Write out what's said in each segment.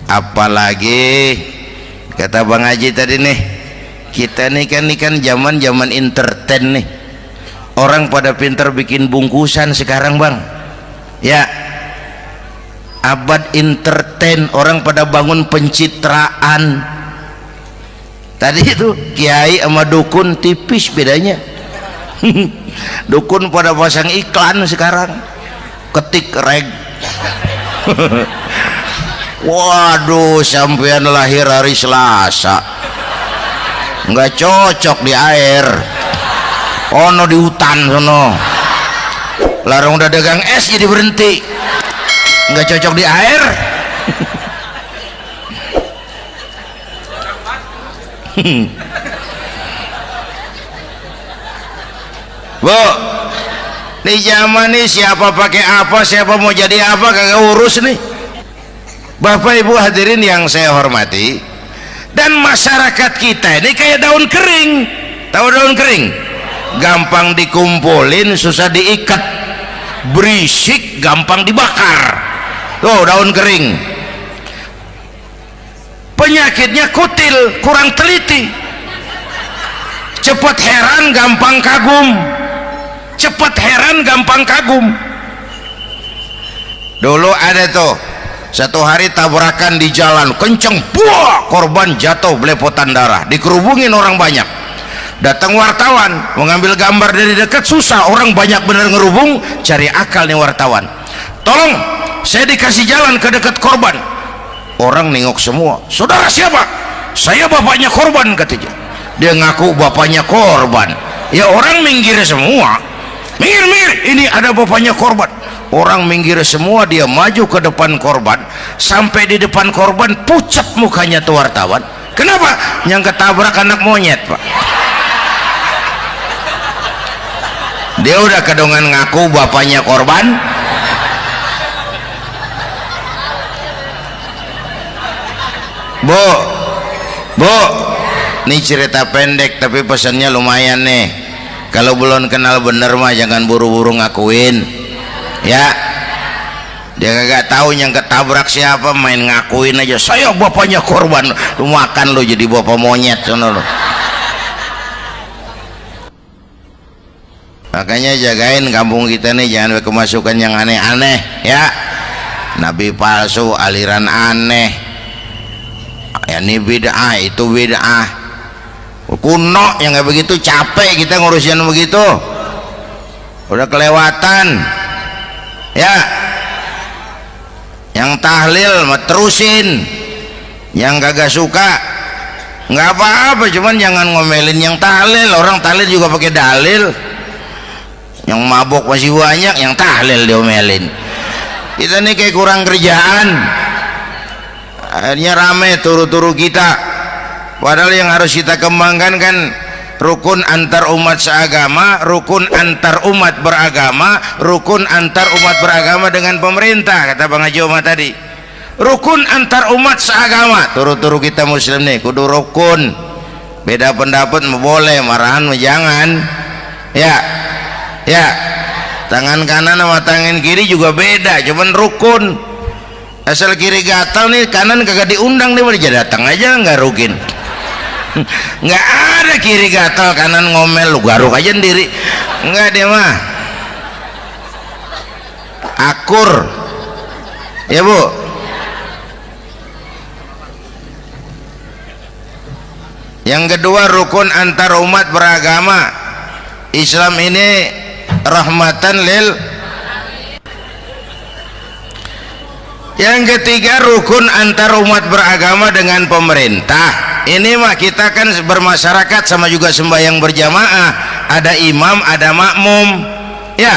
Apalagi kata Bang Haji tadi nih, kita nih kan zaman entertain nih, orang pada pinter bikin bungkusan sekarang Bang ya, abad entertain, orang pada bangun pencitraan. Tadi itu kiai sama dukun tipis bedanya. Dukun pada pasang iklan sekarang, ketik reg. Waduh, sampean lahir hari Selasa, nggak cocok di air, ono di hutan sono, larang udah dagang es jadi berhenti, nggak cocok di air. Bu, di zaman ini siapa pakai apa, siapa mau jadi apa kagak urus nih. Bapak Ibu hadirin yang saya hormati, dan masyarakat kita ini kayak daun kering. Tahu daun kering? Gampang dikumpulin, susah diikat, berisik, gampang dibakar. Tuh daun kering. Penyakitnya kutil, kurang teliti, cepat heran, gampang kagum. Cepat heran, gampang kagum. Dulu ada tuh satu hari tabrakan di jalan kenceng, buah, korban jatuh belepotan darah, dikerubungin orang banyak. Datang wartawan mengambil gambar dari dekat, susah, orang banyak bener ngerubung. Cari akal nih wartawan, tolong saya dikasih jalan ke dekat korban. Orang nengok semua, saudara siapa? Saya bapaknya korban katanya. Dia ngaku bapaknya korban. Ya orang minggir semua, minggir, ini ada bapaknya korban. Orang minggir semua, dia maju ke depan korban. Sampai di depan korban pucat mukanya tuh wartawan. Kenapa? Yang ketabrak anak monyet Pak. Dia udah kedongan ngaku bapaknya korban. Bu, ini cerita pendek tapi pesannya lumayan nih. Kalau belum kenal bener mah jangan buru-buru ngakuin ya. Dia kagak tahu yang ketabrak siapa, main ngakuin aja saya bapaknya korban. Lu makan lu jadi bapak monyet sono lu. Makanya jagain kampung kita nih, jangan kemasukan yang aneh-aneh ya. Nabi palsu, aliran aneh ya, ini bid'ah, itu bid'ah kuno yang kayak begitu. Capek kita ngurusin begitu, udah kelewatan ya. Yang tahlil terusin, yang kagak suka nggak apa-apa, cuman jangan ngomelin yang tahlil. Orang tahlil juga pakai dalil. Yang mabok masih banyak, yang tahlil diomelin. Kita nih kayak kurang kerjaan, akhirnya rame turu-turu kita. Padahal yang harus kita kembangkan kan rukun antar umat seagama, rukun antar umat beragama, rukun antar umat beragama dengan pemerintah. Kata Bang Haji Omar tadi, rukun antar umat seagama, turu-turu kita muslim nih kudu rukun. Beda pendapat boleh, marahan jangan ya. Tangan kanan sama tangan kiri juga beda, cuman rukun. Asal kiri gatal nih, kanan kagak diundang, dia datang aja nggak rukin. Nggak ada kiri gatal kanan ngomel, lu garuk aja sendiri. Nggak, dia mah akur ya Bu. Yang kedua, rukun antar umat beragama. Islam ini rahmatan lil. Yang ketiga, rukun antar umat beragama dengan pemerintah. Ini mah kita kan bermasyarakat sama juga sembahyang berjamaah, ada imam ada makmum ya.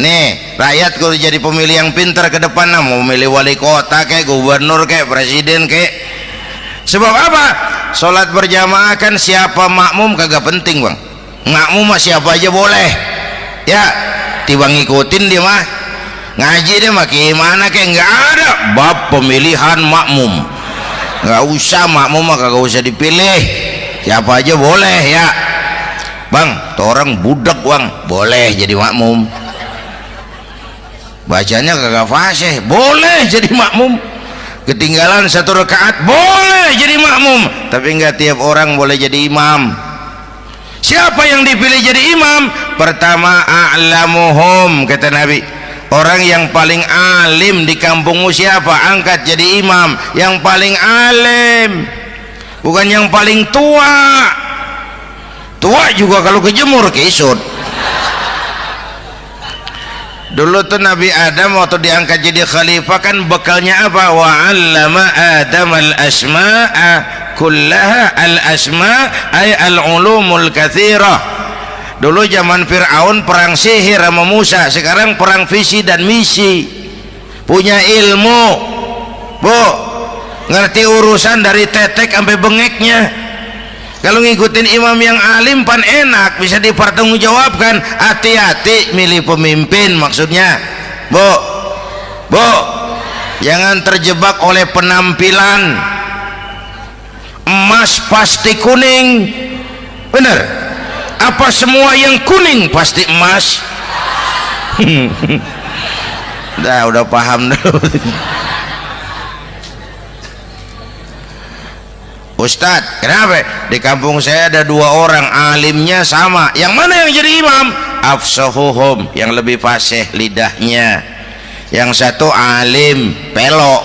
Nih rakyat kalau jadi pemilih yang pintar ke depan, mau memilih wali kota kayak gubernur kayak presiden kayak. Sebab apa? Sholat berjamaah kan siapa makmum kagak penting Bang. Makmum mah siapa aja boleh ya, tiba ngikutin dia mah. Ngaji dia mah gimana kayak nggak ada bab pemilihan makmum, nggak usah. Makmum mah kagak usah dipilih, siapa aja boleh ya Bang. Tuh orang budak Bang, boleh jadi makmum, bacanya kagak fasih, boleh jadi makmum. ketinggalan 1 rakaat boleh jadi makmum, tapi enggak tiap orang boleh jadi imam. Siapa yang dipilih jadi imam? Pertama, a'lamuhum, kata Nabi, orang yang paling alim di kampungmu siapa, angkat jadi imam. Yang paling alim, bukan yang paling tua. Tua juga kalau kejemur kisut. Dulu tuh Nabi Adam waktu diangkat jadi khalifah kan bekalnya apa? Wa 'allama Adam al-asma'a kullaha. Al-asma' ay al-ulumul katsirah. Dulu zaman Fir'aun perang sihir sama Musa, sekarang perang visi dan misi. Punya ilmu, Bu, ngerti urusan dari tetek sampai bengeknya. Kalau ngikutin imam yang alim pan enak, bisa dipertanggungjawabkan. Hati-hati milih pemimpin, maksudnya Bu, jangan terjebak oleh penampilan. Emas pasti kuning, bener? Apa semua yang kuning pasti emas? Udah paham dulu. Ustadz, kenapa? Di kampung saya ada 2 orang alimnya sama. Yang mana yang jadi imam? Afsahuhum, yang lebih fasih lidahnya. Yang satu alim pelok,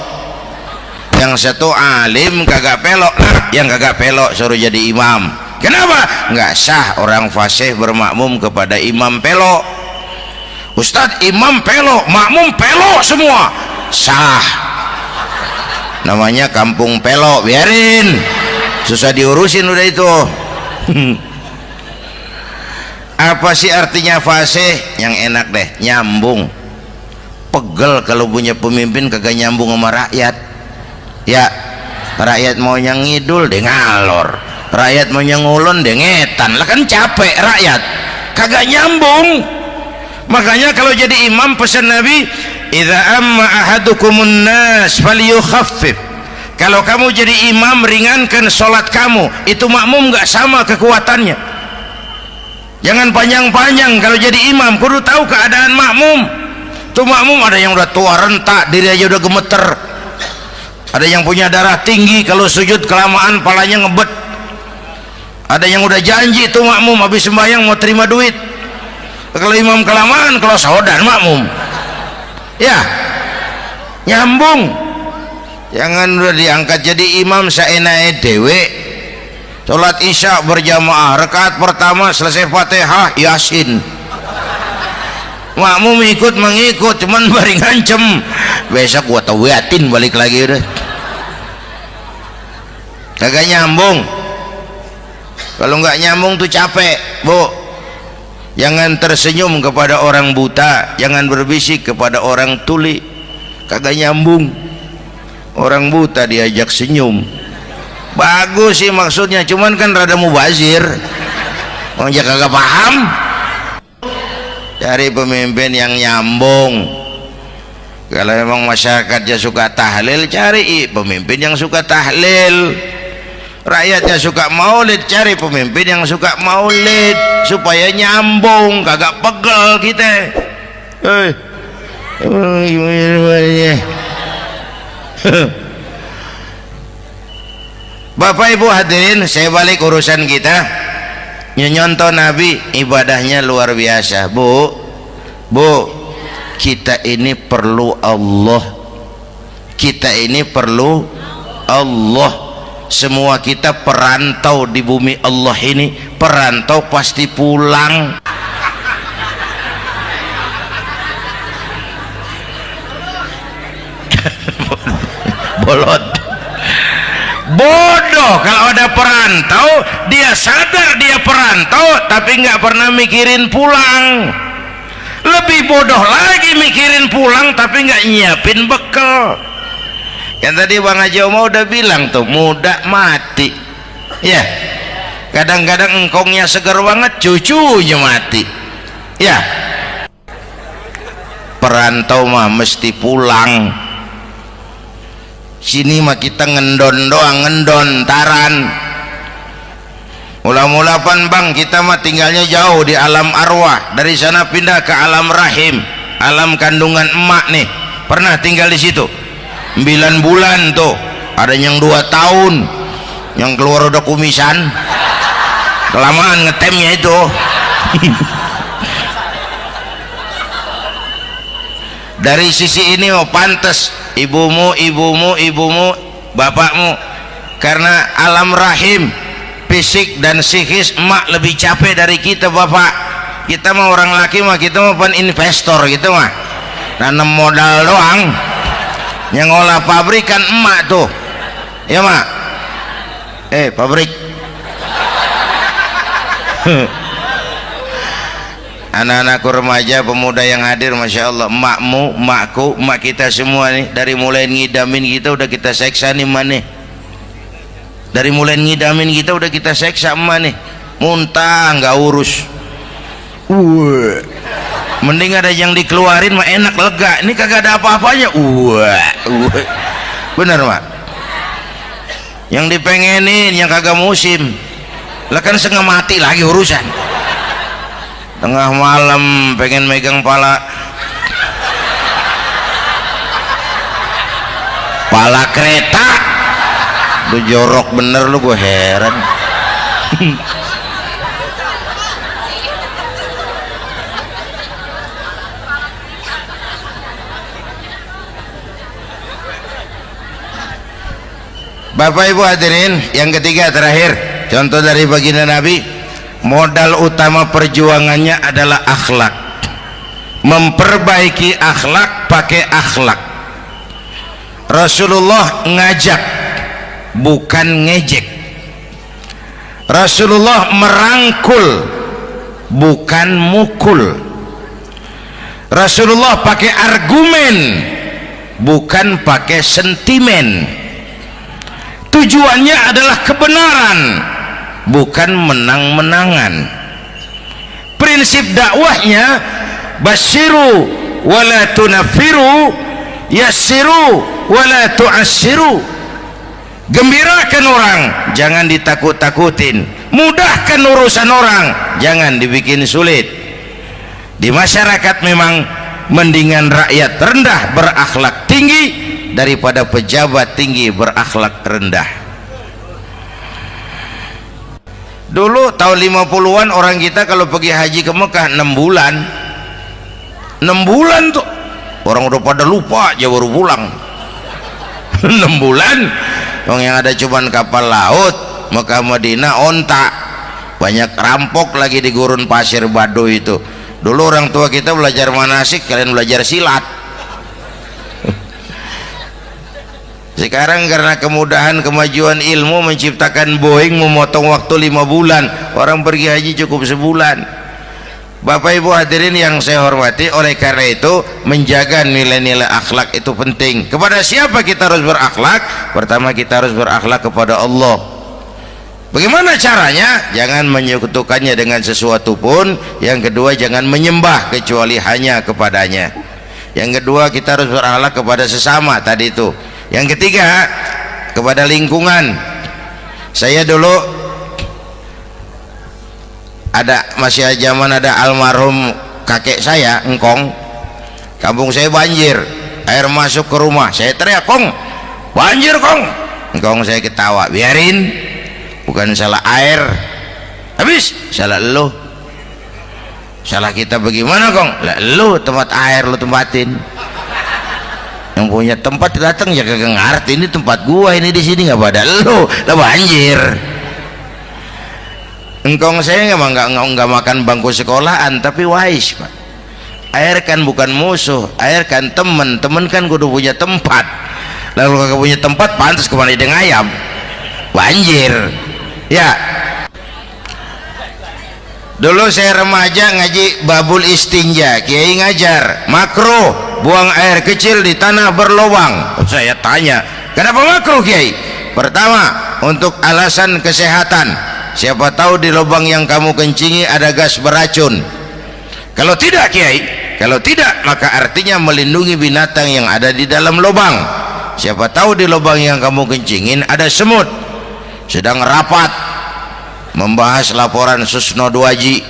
yang satu alim kagak pelok. Nah, yang kagak pelok suruh jadi imam. Kenapa? Nggak sah orang fasih bermakmum kepada imam pelok. Ustadz, imam pelok, makmum pelok semua. Sah, namanya kampung pelok, biarin, susah diurusin udah itu. Apa sih artinya fasih? Yang enak deh, nyambung. Pegel kalau punya pemimpin kagak nyambung sama rakyat. Ya, rakyat mau yang ngidul deh ngalor, rakyat mau yang ngulon deh ngetan. Lah kan capek rakyat, kagak nyambung. Makanya kalau jadi imam pesan Nabi, idza amma ahadukumun nas falyukhaffif. Kalau kamu jadi imam, ringankan sholat kamu. Itu makmum nggak sama kekuatannya. Jangan panjang-panjang kalau jadi imam, kudu tahu keadaan makmum. Tuh makmum ada yang udah tua rentak, diri aja udah gemeter. Ada yang punya darah tinggi, kalau sujud kelamaan palanya ngebet. Ada yang udah janji tuh makmum habis sembahyang mau terima duit. Kalau imam kelamaan, kalau saudan makmum. Ya, nyambung. Jangan udah diangkat jadi imam saenake dhewe. Salat Isya berjamaah, rakaat pertama selesai Fatihah Yasin. Makmum ikut mengikut, cuman bari ngancem. Besok gua tawiatin balik lagi udah. Kagak nyambung. Kalau nggak nyambung tuh capek, Bu. Jangan tersenyum kepada orang buta, jangan berbisik kepada orang tuli. Kagak nyambung. Orang buta diajak senyum, bagus sih maksudnya, cuman kan rada mubazir. Orang kagak paham. Cari pemimpin yang nyambung. Kalau memang masyarakatnya suka tahlil, cari pemimpin yang suka tahlil. Rakyatnya suka maulid, cari pemimpin yang suka maulid, supaya nyambung, kagak pegel kita. Bapak Ibu hadirin, saya balik urusan kita. Nyontoh Nabi ibadahnya luar biasa. Bu, kita ini perlu Allah. Kita ini perlu Allah. Semua kita perantau di bumi Allah ini. Perantau pasti pulang. Bolot, bodoh kalau ada perantau, dia sadar dia perantau tapi nggak pernah mikirin pulang. Lebih bodoh lagi mikirin pulang tapi nggak nyiapin bekal. Yang tadi Bang Haji Omar udah bilang tuh, muda mati ya. Kadang-kadang engkongnya segar banget, cucunya mati ya. Perantau mah mesti pulang. Sini mah kita ngendon doang, ngendon taran. Mula-mula pan Bang, kita mah tinggalnya jauh di alam arwah, dari sana pindah ke alam rahim, alam kandungan emak nih. Pernah tinggal di situ? 9 bulan tuh, ada yang 2 tahun, yang keluar udah kumisan, kelamaan ngetemnya itu. Dari sisi ini mau pantas ibumu, bapakmu, karena alam rahim fisik dan psikis emak lebih capek dari kita bapak. Kita mah orang laki mah, kita mah pen investor gitu mah, nanam modal doang. Yang ngolah pabrik kan emak tuh, ya mak. Pabrik. Anak-anakku remaja, pemuda yang hadir, masya Allah, emakmu, emakku, emak kita semua nih, dari mulai ngidamin kita udah kita seksa nih emak nih. Dari mulai ngidamin kita udah kita seksa emak nih, muntah nggak urus. Mending ada yang dikeluarin mah enak, lega. Ini kagak ada apa-apanya. Bener mak. Yang dipengenin yang kagak musim, lah kan setengah mati lagi urusan. Tengah malam pengen megang pala kereta, lu jorok bener lu, gue heran. Bapak Ibu hadirin, yang ketiga terakhir, contoh dari baginda Nabi. Modal utama perjuangannya adalah akhlak. Memperbaiki akhlak, pakai akhlak. Rasulullah ngajak, bukan ngejek. Rasulullah merangkul, bukan mukul. Rasulullah pakai argumen, bukan pakai sentimen. Tujuannya adalah kebenaran, bukan menang-menangan. Prinsip dakwahnya basyiru wala tunafiru, yassiru wala tu'assiru. Gembirakan orang, jangan ditakut-takutin. Mudahkan urusan orang, jangan dibikin sulit. Di masyarakat memang mendingan rakyat rendah berakhlak tinggi daripada pejabat tinggi berakhlak rendah. Dulu tahun 50-an orang kita kalau pergi haji ke Mekah 6 bulan. 6 bulan tuh orang udah pada lupa aja baru pulang. 6 bulan yang ada cuman kapal laut, Mekah Madinah onta, banyak rampok lagi di gurun pasir Baduy itu. Dulu orang tua kita belajar manasik, kalian belajar silat. Sekarang karena kemudahan kemajuan ilmu menciptakan Boeing, memotong waktu 5 bulan, orang pergi haji cukup sebulan. Bapak Ibu hadirin yang saya hormati, oleh karena itu menjaga nilai-nilai akhlak itu penting. Kepada siapa kita harus berakhlak? Pertama, kita harus berakhlak kepada Allah. Bagaimana caranya? Jangan menyekutukannya dengan sesuatu pun. Yang kedua, jangan menyembah kecuali hanya kepadanya. Yang kedua, kita harus berakhlak kepada sesama tadi itu. Yang ketiga, kepada lingkungan. Saya dulu masih zaman ada almarhum kakek saya, engkong. Kampung saya banjir, air masuk ke rumah. Saya teriak, "Kong, banjir Kong." Engkong saya ketawa, "Biarin, bukan salah air." Habis, salah lo. Salah kita bagaimana Kong? Lah lo tempat air lo tempatin. Yang punya tempat datang ya kagak ngerti, ini tempat gua, ini di sini nggak pada lo, lah banjir. Engkong saya nggak makan bangku sekolahan, tapi wise pak. Air kan bukan musuh, air kan temen kan kudu punya tempat. Lalu kagak punya tempat, pantas kemana ide ngayam, banjir. Ya, dulu saya remaja ngaji babul istinja, kiai ngajar makruh buang air kecil di tanah berlubang. Saya tanya, kenapa makruh kiai? Pertama, untuk alasan kesehatan, siapa tahu di lubang yang kamu kencingi ada gas beracun. Kalau tidak kiai, kalau tidak maka artinya melindungi binatang yang ada di dalam lubang. Siapa tahu di lubang yang kamu kencingin ada semut sedang rapat membahas laporan Susno Duaji.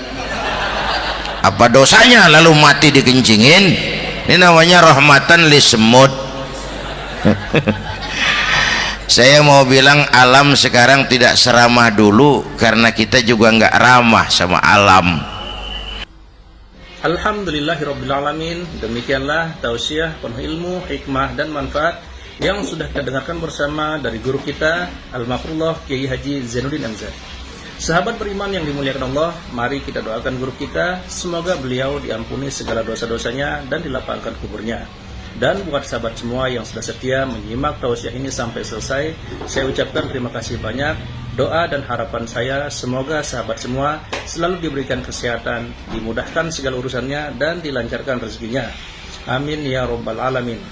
Apa dosanya lalu mati dikencingin? Ini namanya rahmatan li semut. Saya mau bilang alam sekarang tidak seramah dulu karena kita juga nggak ramah sama alam. Alhamdulillahirrabbilalamin. Demikianlah tausiah penuh ilmu, hikmah dan manfaat yang sudah kita dengarkan bersama dari guru kita Al-Mafrullah Kiai Haji Zainuddin MZ. Sahabat beriman yang dimuliakan Allah, mari kita doakan guru kita, semoga beliau diampuni segala dosa-dosanya dan dilapangkan kuburnya. Dan buat sahabat semua yang sudah setia menyimak tausiah ini sampai selesai, saya ucapkan terima kasih banyak. Doa dan harapan saya semoga sahabat semua selalu diberikan kesehatan, dimudahkan segala urusannya dan dilancarkan rezekinya. Amin ya rabbal alamin.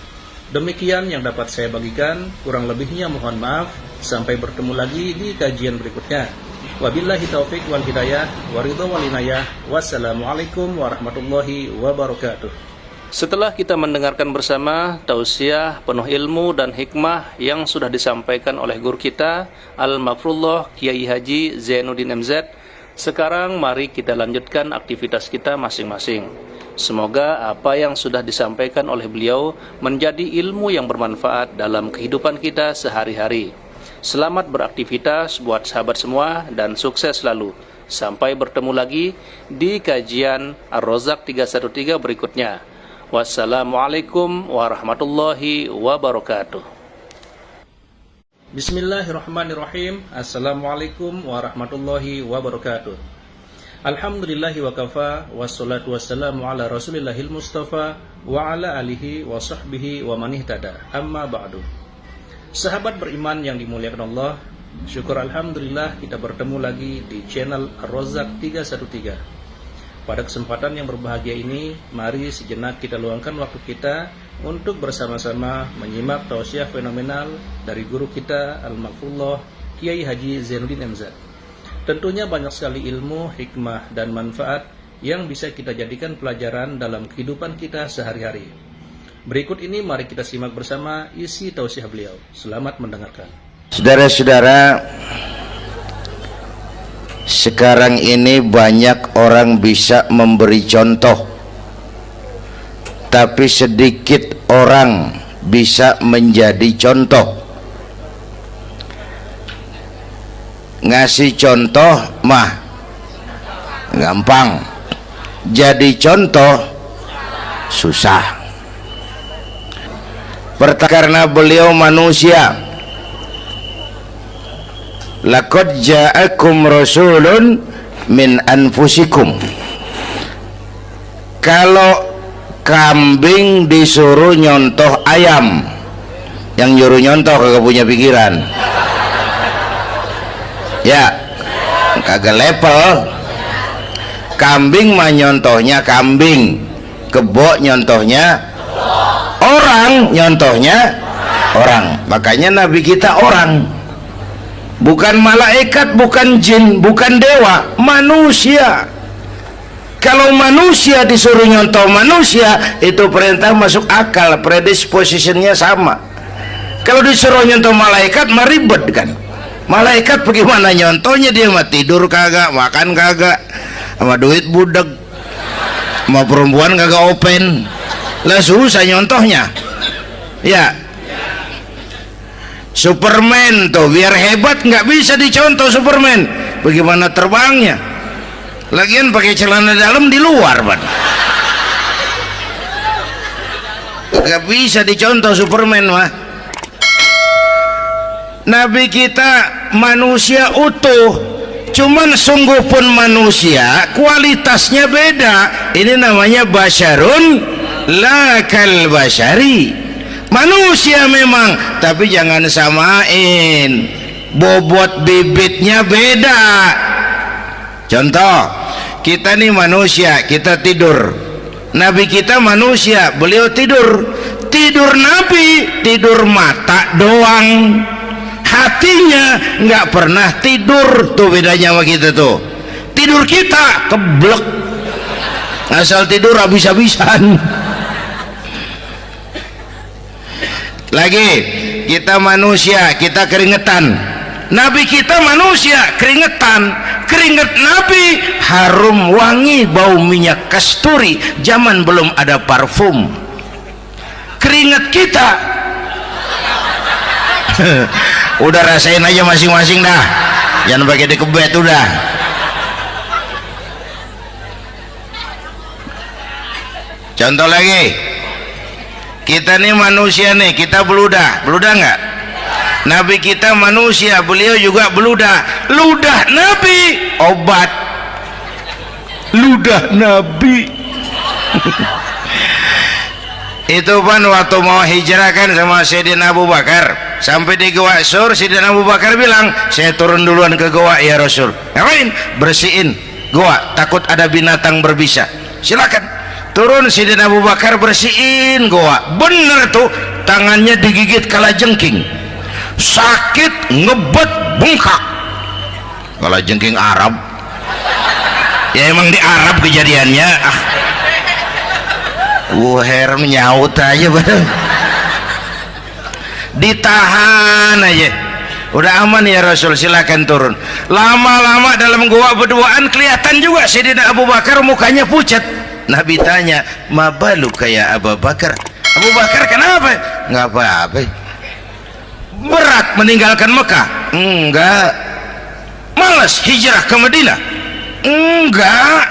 Demikian yang dapat saya bagikan, kurang lebihnya mohon maaf. Sampai bertemu lagi di kajian berikutnya. Wabillahi taufik wal hidayah, waridho wal inayah. Wassalamualaikum warahmatullahi wabarakatuh. Setelah kita mendengarkan bersama tausiah penuh ilmu dan hikmah yang sudah disampaikan oleh guru kita Al-Mafrullah Kiai Haji Zainuddin MZ, sekarang mari kita lanjutkan aktivitas kita masing-masing. Semoga apa yang sudah disampaikan oleh beliau menjadi ilmu yang bermanfaat dalam kehidupan kita sehari-hari. Selamat beraktivitas buat sahabat semua dan sukses selalu. Sampai bertemu lagi di kajian Ar-Rozak 313 berikutnya. Wassalamualaikum warahmatullahi wabarakatuh. Bismillahirrahmanirrahim. Assalamualaikum warahmatullahi wabarakatuh. Alhamdulillahi wa kafa, wassalatu wassalamu ala rasulillahil mustafa wa ala alihi wa sahbihi wa man ihtada. Amma ba'du. Sahabat beriman yang dimuliakan Allah, syukur alhamdulillah kita bertemu lagi di channel Ar-Rozak 313. Pada kesempatan yang berbahagia ini, mari sejenak kita luangkan waktu kita untuk bersama-sama menyimak tausiah fenomenal dari guru kita Al-Mafrullah Kiai Haji Zainuddin MZ. Tentunya banyak sekali ilmu, hikmah, dan manfaat yang bisa kita jadikan pelajaran dalam kehidupan kita sehari-hari. Berikut ini mari kita simak bersama isi tausiah beliau. Selamat mendengarkan. Saudara-saudara, sekarang ini banyak orang bisa memberi contoh, tapi sedikit orang bisa menjadi contoh. Ngasih contoh mah gampang, jadi contoh susah. Karena beliau manusia. Laqad ja'akum rasulun min anfusikum. Kalau kambing disuruh nyontoh ayam, yang nyuruh nyontoh kagak punya pikiran. Ya, kagak level. Kambing mah nyontohnya kambing, kebo nyontohnya orang, nyontohnya orang. Makanya Nabi kita orang. Bukan malaikat, bukan jin, bukan dewa, manusia. Kalau manusia disuruh nyontoh manusia, itu perintah masuk akal, predispositionnya sama. Kalau disuruh nyontoh malaikat, mah ribet kan. Malaikat bagaimana nyontohnya, dia mah tidur kagak, makan kagak, sama duit budeg, sama perempuan kagak open, lah susah nyontohnya. Ya, Superman tuh biar hebat nggak bisa dicontoh Superman, bagaimana terbangnya, lagian pakai celana dalam di luar ban, nggak bisa dicontoh Superman mah. Nabi kita manusia utuh, cuman sungguh pun manusia kualitasnya beda. Ini namanya basyarun la kal basyari. Manusia memang, tapi jangan samain, bobot bibitnya beda. Contoh, kita nih manusia, kita tidur. Nabi kita manusia, beliau tidur. Tidur Nabi, tidur mata doang, hatinya nggak pernah tidur. Tuh bedanya sama kita tuh. Tidur kita keblek, asal tidur habis-habisan. Lagi, kita manusia, kita keringetan. Nabi kita manusia, keringetan. Keringet Nabi harum wangi, bau minyak kasturi, zaman belum ada parfum. Keringet kita Udah rasain aja masing-masing dah, jangan pakai dikebet udah. Contoh lagi, kita nih manusia nih, kita beludah nggak? Nabi kita manusia, beliau juga beludah. Ludah Nabi obat, ludah Nabi. Itu pan waktu mau hijrah kan sama Sayyidina Abu Bakar, sampai di Goa Sur, Sayyidina Abu Bakar bilang, saya turun duluan ke goa ya Rasul. Ngapain? Bersihin goa, takut ada binatang berbisa. Silakan turun. Sayyidina Abu Bakar bersihin goa, bener tuh, tangannya digigit kalajengking, sakit, ngebet, bengkak. Kalajengking Arab ya, emang di Arab kejadiannya. Heran nyaut aja bener. Ditahan aja, udah aman ya Rasul, silakan turun. Lama-lama dalam goa berduaan kelihatan juga Sayyidina Abu Bakar mukanya pucat. Nabi tanya, mabalu kayak Abu Bakar? Abu Bakar kenapa? Nggak apa-apa. Berat meninggalkan Mekah? Enggak. Malas hijrah ke Madinah? Enggak.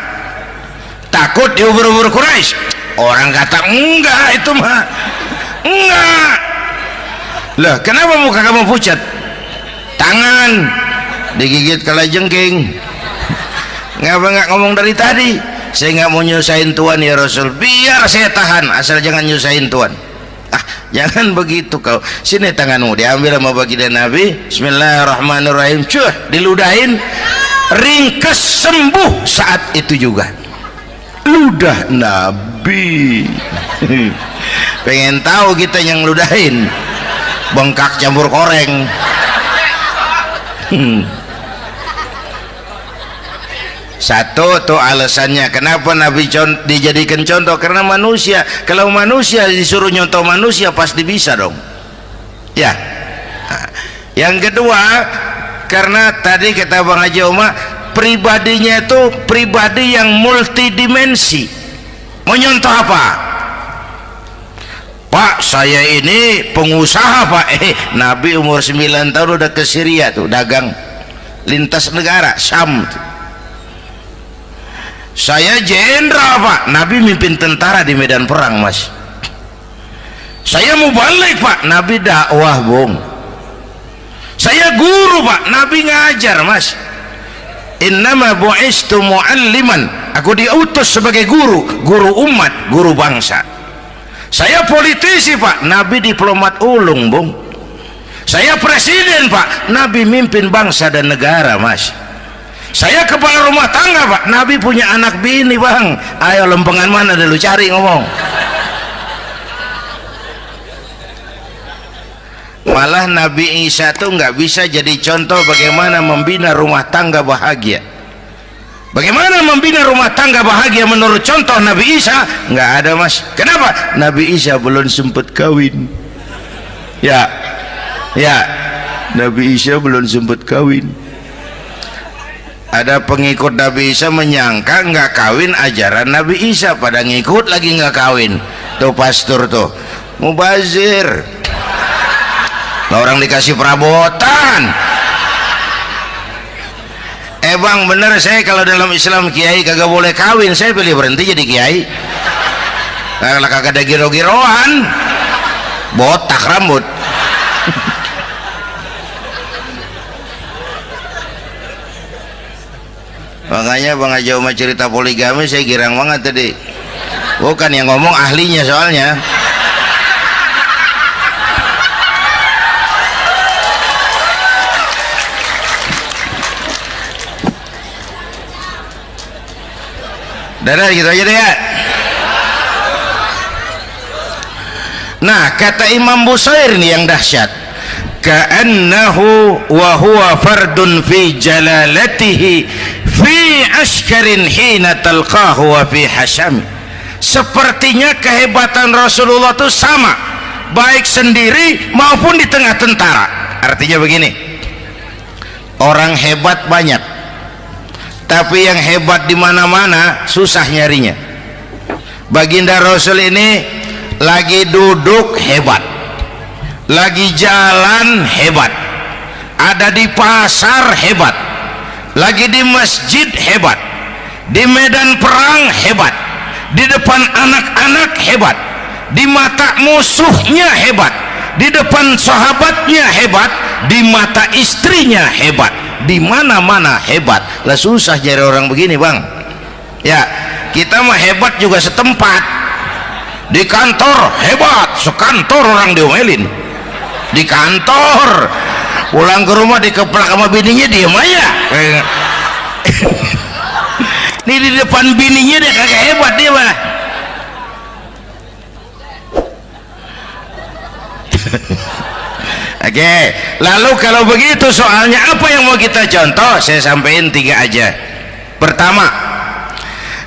Takut diubur-ubur Quraisy? Orang kata enggak, itu mah enggak. Lah kenapa muka kamu pucat? Tangan digigit kalajengking. Ngapa nggak ngomong dari tadi? Saya nggak mau nyusahin Tuhan ya Rasul, biar saya tahan, asal jangan nyusahin Tuhan. Jangan begitu kau. Sini tanganmu, diambil sama baginda Nabi. Bismillahirrahmanirrahim. Cuh, diludahin, ringkes, sembuh saat itu juga. Ludah Nabi. Pengen tahu kita yang ludahin, bengkak campur koreng. Satu tuh alasannya kenapa Nabi dijadikan contoh, karena manusia. Kalau manusia disuruh nyontoh manusia pasti bisa dong ya. Nah, yang kedua, karena tadi kata Bang Haji Oma, pribadinya itu pribadi yang multidimensi. Mau nyontoh apa? Pak, saya ini pengusaha Pak. Nabi umur 9 tahun udah ke Syria tuh, dagang lintas negara Syam tuh. Saya jenderal Pak, Nabi mimpin tentara di medan perang Mas. Saya mau balik Pak, Nabi dakwah Bung. Saya guru Pak, Nabi ngajar Mas. Innama bu'istu mu'alliman, aku diutus sebagai guru, guru umat, guru bangsa. Saya politisi Pak, Nabi diplomat ulung Bung. Saya presiden Pak, Nabi mimpin bangsa dan negara Mas. Saya kepala rumah tangga Pak, Nabi punya anak bini Bang. Ayo lempengan mana dulu, cari ngomong. Malah Nabi Isa tuh nggak bisa jadi contoh bagaimana membina rumah tangga bahagia. Bagaimana membina rumah tangga bahagia menurut contoh Nabi Isa? Nggak ada Mas. Kenapa? Nabi Isa belum sempat kawin. Ya, Nabi Isa belum sempat kawin. Ada pengikut Nabi Isa menyangka nggak kawin ajaran Nabi Isa, pada ngikut lagi nggak kawin. Tuh pastor tuh mubazir, orang dikasih perabotan. Bang bener, saya kalau dalam Islam kiai kagak boleh kawin, saya pilih berhenti jadi kiai. Karena kagak ada giro-giroan, botak rambut. Makanya Bang Haji Umar cerita poligami saya girang banget tadi. Bukan yang ngomong ahlinya soalnya. Dadah gitu aja deh ya. Nah, kata Imam Busair nih yang dahsyat, ka'annahu wa huwa fardun fi jalalatihi fi askarin hina talqahu wa fi hasham. Sepertinya kehebatan Rasulullah itu sama, baik sendiri maupun di tengah tentara. Artinya begini, orang hebat banyak, tapi yang hebat di mana-mana susah nyarinya. Baginda Rasul ini lagi duduk hebat, lagi jalan hebat, ada di pasar hebat, lagi di masjid hebat, di medan perang hebat, di depan anak-anak hebat, di mata musuhnya hebat, di depan sahabatnya hebat, di mata istrinya hebat, di mana-mana hebat. Lah susah jadi orang begini, Bang. Ya, kita mah hebat juga setempat. Di kantor hebat, sekantor orang diomelin. Di kantor, pulang ke rumah dikeplak sama bininya, diem aja. Ini di depan bininya dia kagak hebat dia mah. Oke, lalu kalau begitu soalnya apa yang mau kita contoh? Saya sampaikan 3 aja. Pertama,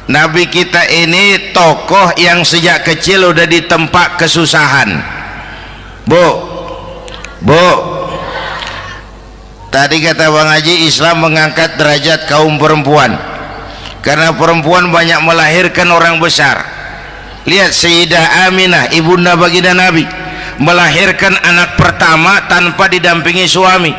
Nabi kita ini tokoh yang sejak kecil udah ditempa kesusahan. Bu, tadi kata Bang Haji, Islam mengangkat derajat kaum perempuan karena perempuan banyak melahirkan orang besar. Lihat Sayyidah Aminah, ibunda baginda Nabi, melahirkan anak pertama tanpa didampingi suami.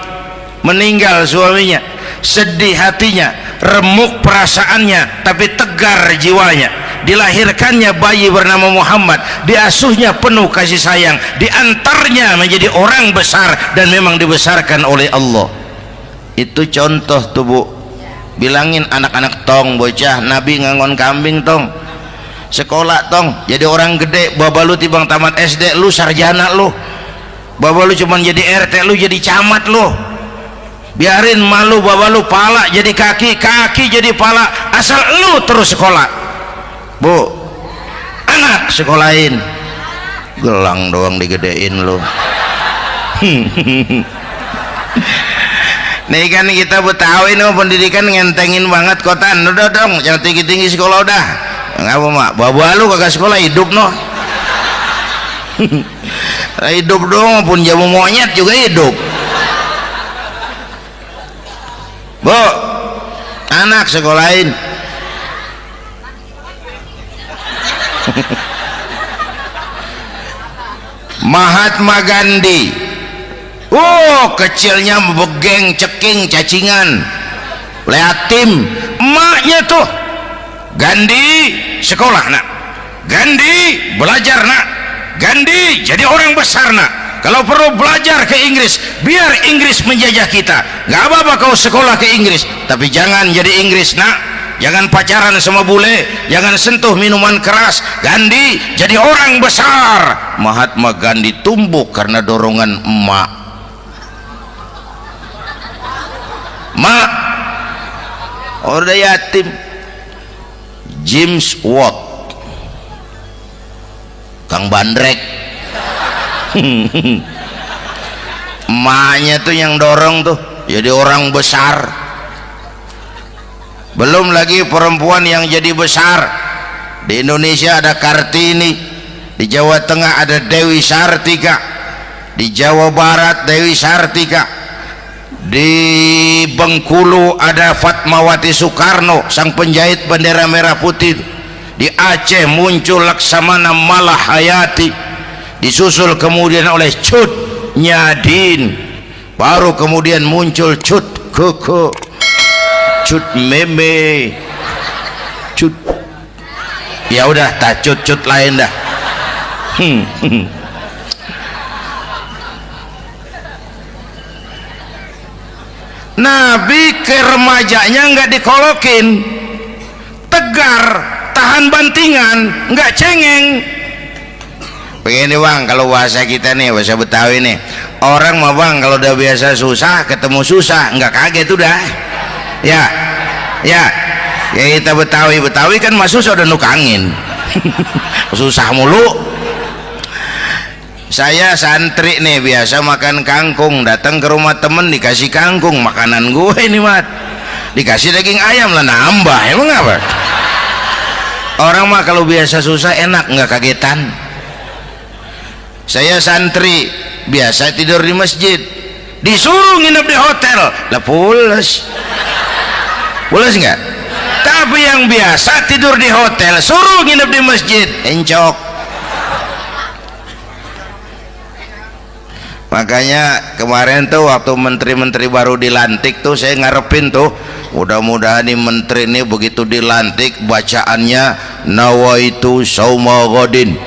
Meninggal suaminya, sedih hatinya, remuk perasaannya, tapi tegar jiwanya. Dilahirkannya bayi bernama Muhammad, diasuhnya penuh kasih sayang, diantarnya menjadi orang besar dan memang dibesarkan oleh Allah. Itu contoh tuh, Bu. Bilangin anak-anak tong, bocah Nabi ngangon kambing tong, sekolah tong, jadi orang gede. Baba lu tibang tamat SD, lu sarjana lu. Baba lu cuman jadi RT, lu jadi camat lu. Biarin malu baba lu, pala jadi kaki, kaki jadi pala, asal lu terus sekolah. Bu, anak sekolahin, gelang doang digedein lu. Nih kan kita Betawi nih pendidikan ngentengin banget kotan. Udah dong, jangan tinggi-tinggi sekolah udah. Ngapa mak? Baba lu kagak sekolah hidup noh. Hidup dong, pun jamu monyet juga hidup. Bu, anak sekolahin. Mahatma Gandhi, kecilnya begeng, ceking, cacingan, leatim. Emaknya tuh, Gandhi sekolah nak, Gandhi belajar nak, Gandhi jadi orang besar nak. Kalau perlu belajar ke Inggris, biar Inggris menjajah kita. Gak apa-apa kau sekolah ke Inggris, tapi jangan jadi Inggris nak. Jangan pacaran sama bule, jangan sentuh minuman keras. Gandhi jadi orang besar. Mahatma Gandhi tumbuh karena dorongan emak. Mak, udah yatim. James Watt, Kang Bandrek. Emaknya tuh yang dorong tuh jadi orang besar. Belum lagi perempuan yang jadi besar. Di Indonesia ada Kartini, di Jawa Tengah ada Dewi Sartika, di Jawa Barat Dewi Sartika, di Bengkulu ada Fatmawati Soekarno, sang penjahit bendera merah putih. Di Aceh muncul Laksamana Malahayati, disusul kemudian oleh Cut Nyadin, baru kemudian muncul Cut Koko, Cut Meme, Cut, ya udah tak cut lain dah. Nabi ke remajanya nggak dikolokin, tegar, tahan bantingan, nggak cengeng. Begini Bang, kalau bahasa kita nih, bahasa Betawi nih, orang mah Bang kalau udah biasa susah ketemu susah nggak kaget udah. Ya kita Betawi kan masuk udah nukangin. Susah mulu. Saya santri nih biasa makan kangkung, datang ke rumah temen dikasih kangkung, makanan gue ini mat, dikasih daging ayam lah nambah. Emang apa? Orang mah kalau biasa susah enak, nggak kagetan. Saya santri biasa tidur di masjid, disuruh nginep di hotel lah pules nggak? Tapi yang biasa tidur di hotel suruh nginep di masjid encok. Makanya kemarin tuh waktu menteri-menteri baru dilantik tuh saya ngarepin tuh, mudah-mudahan nih menteri ini begitu dilantik bacaannya nawaitu sauma ghadin.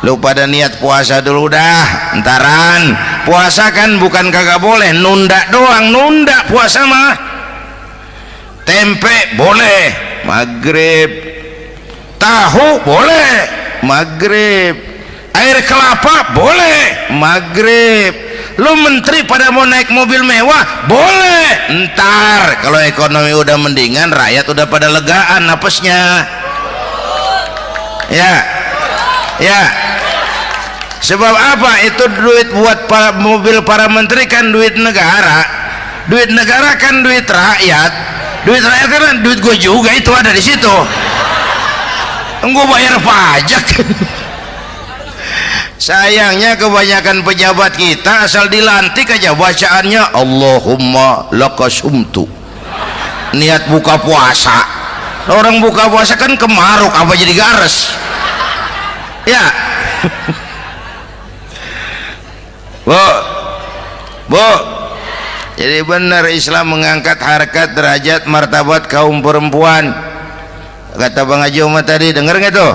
Lu pada niat puasa dulu dah, entaran. Puasa kan bukan kagak boleh, nunda doang, nunda puasa mah. Tempe boleh maghrib, tahu boleh maghrib, air kelapa boleh maghrib. Lu menteri pada mau naik mobil mewah boleh, ntar kalau ekonomi udah mendingan, rakyat udah pada legaan napasnya. Ya sebab apa? Itu duit buat mobil para menteri kan duit negara. Duit negara kan duit rakyat. Duit rakyat kan duit gue juga, itu ada di situ. Gue bayar pajak. Sayangnya kebanyakan pejabat kita asal dilantik aja bacaannya Allahumma lakasumtu, niat buka puasa. Orang buka puasa kan kemaruk, apa jadi gares ya. Bu, jadi benar Islam mengangkat harkat, derajat, martabat kaum perempuan. Kata Bang Haji Umar tadi, dengar nggak tuh?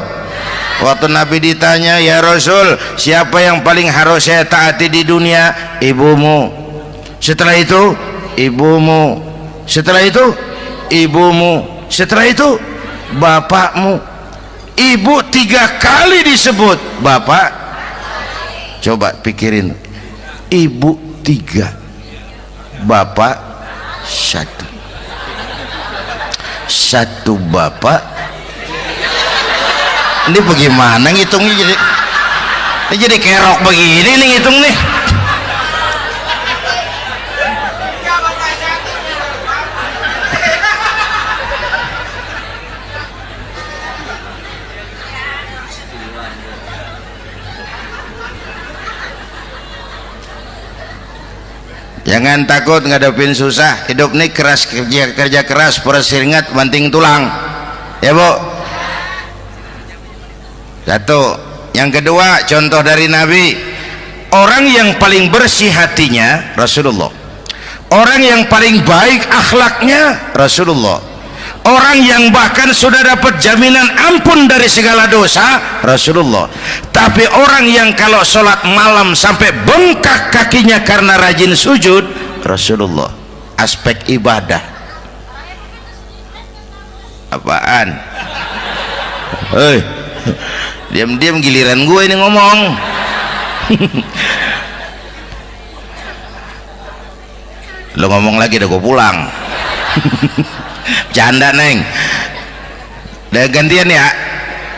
Waktu Nabi ditanya, ya Rasul, siapa yang paling harus saya taati di dunia? Ibumu. Setelah itu ibumu. Setelah itu ibumu. Setelah itu bapakmu. Ibu 3 kali disebut, bapak coba pikirin, ibu 3, bapak 1 bapak. Ini bagaimana ngitungnya, jadi kerok begini nih ngitung nih. Jangan takut ngadepin susah, hidup nih keras, kerja keras, perseringat banting tulang ya Bu. Satu. Yang kedua, contoh dari Nabi, orang yang paling bersih hatinya Rasulullah, orang yang paling baik akhlaknya Rasulullah, orang yang bahkan sudah dapat jaminan ampun dari segala dosa Rasulullah. Tapi orang yang kalau sholat malam sampai bengkak kakinya karena rajin sujud Rasulullah. Aspek ibadah apaan? Hei, diam-diam giliran gue ini ngomong. Lo ngomong lagi udah gue pulang. Canda neng, udah gantian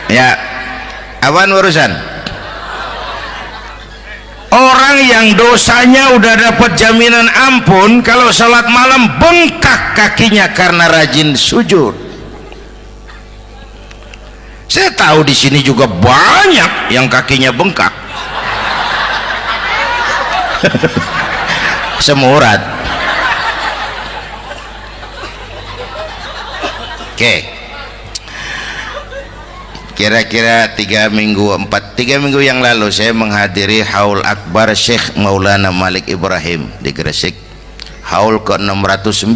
ya apaan urusan? Orang yang dosanya udah dapat jaminan ampun, kalau salat malam bengkak kakinya karena rajin sujud. Saya tahu di sini juga banyak yang kakinya bengkak. Semurat. Oke. Kira-kira 3 minggu yang lalu saya menghadiri haul akbar Syekh Maulana Malik Ibrahim di Gresik, haul ke-609.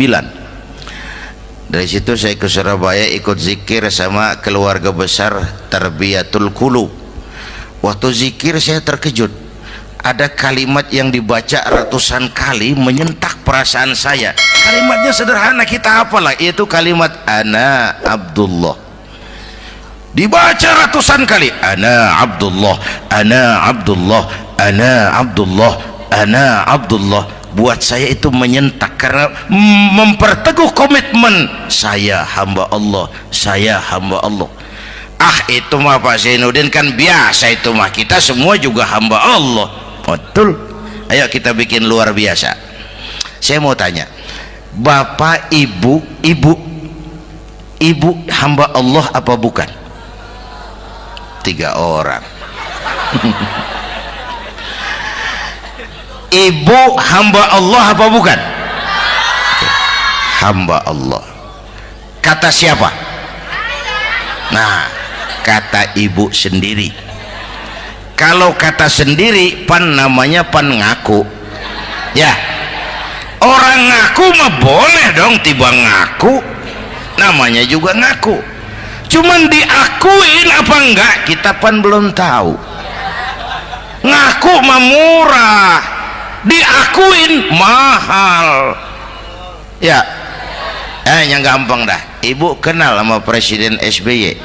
Dari situ saya ke Surabaya ikut zikir sama keluarga besar Tarbiyatul Qulub. Waktu zikir saya terkejut, ada kalimat yang dibaca ratusan kali menyentak perasaan saya. Kalimatnya sederhana, kita hafalah, yaitu kalimat ana Abdullah. Dibaca ratusan kali, ana Abdullah, ana Abdullah, ana Abdullah, ana Abdullah. Buat saya itu menyentak karena memperteguh komitmen saya hamba Allah, saya hamba Allah. Itu mah Pak Zainuddin kan biasa, itu mah kita semua juga hamba Allah. Betul. Ayo kita bikin luar biasa. Saya mau tanya, bapak ibu hamba Allah apa bukan? 3 orang. Ibu hamba Allah apa bukan? Hamba Allah. Kata siapa? Nah, kata ibu sendiri. Kalau kata sendiri pan namanya pan ngaku ya. Orang ngaku mah boleh dong tiba ngaku, namanya juga ngaku. Cuman diakuin apa enggak kita pan belum tahu. Ngaku mah murah, diakuin mahal ya. Yang gampang dah, ibu kenal sama Presiden SBY?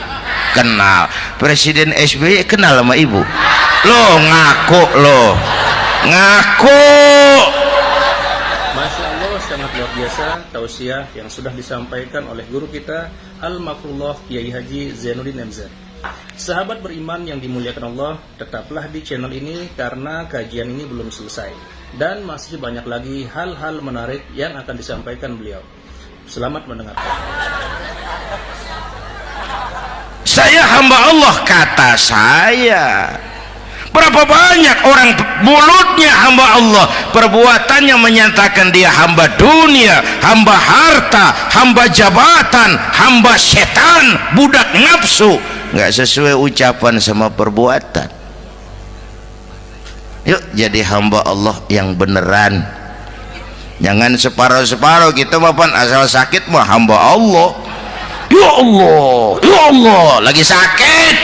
Kenal. Presiden SBY kenal sama ibu? Lo ngaku, lo ngaku. Masya Allah, sangat luar biasa tausiah yang sudah disampaikan oleh guru kita Al-Makrullah Kiai Haji Zainuddin MZ. Sahabat beriman yang dimuliakan Allah, tetaplah di channel ini karena kajian ini belum selesai dan masih banyak lagi hal-hal menarik yang akan disampaikan beliau. Selamat mendengarkan. Saya hamba Allah, kata saya. Berapa banyak orang mulutnya hamba Allah, perbuatannya menyatakan dia hamba dunia, hamba harta, hamba jabatan, hamba setan, budak nafsu. Nggak sesuai ucapan sama perbuatan. Yuk jadi hamba Allah yang beneran. Jangan separuh-separuh. Kita mapan asal sakit mah hamba Allah. Ya Allah, ya Allah, lagi sakit.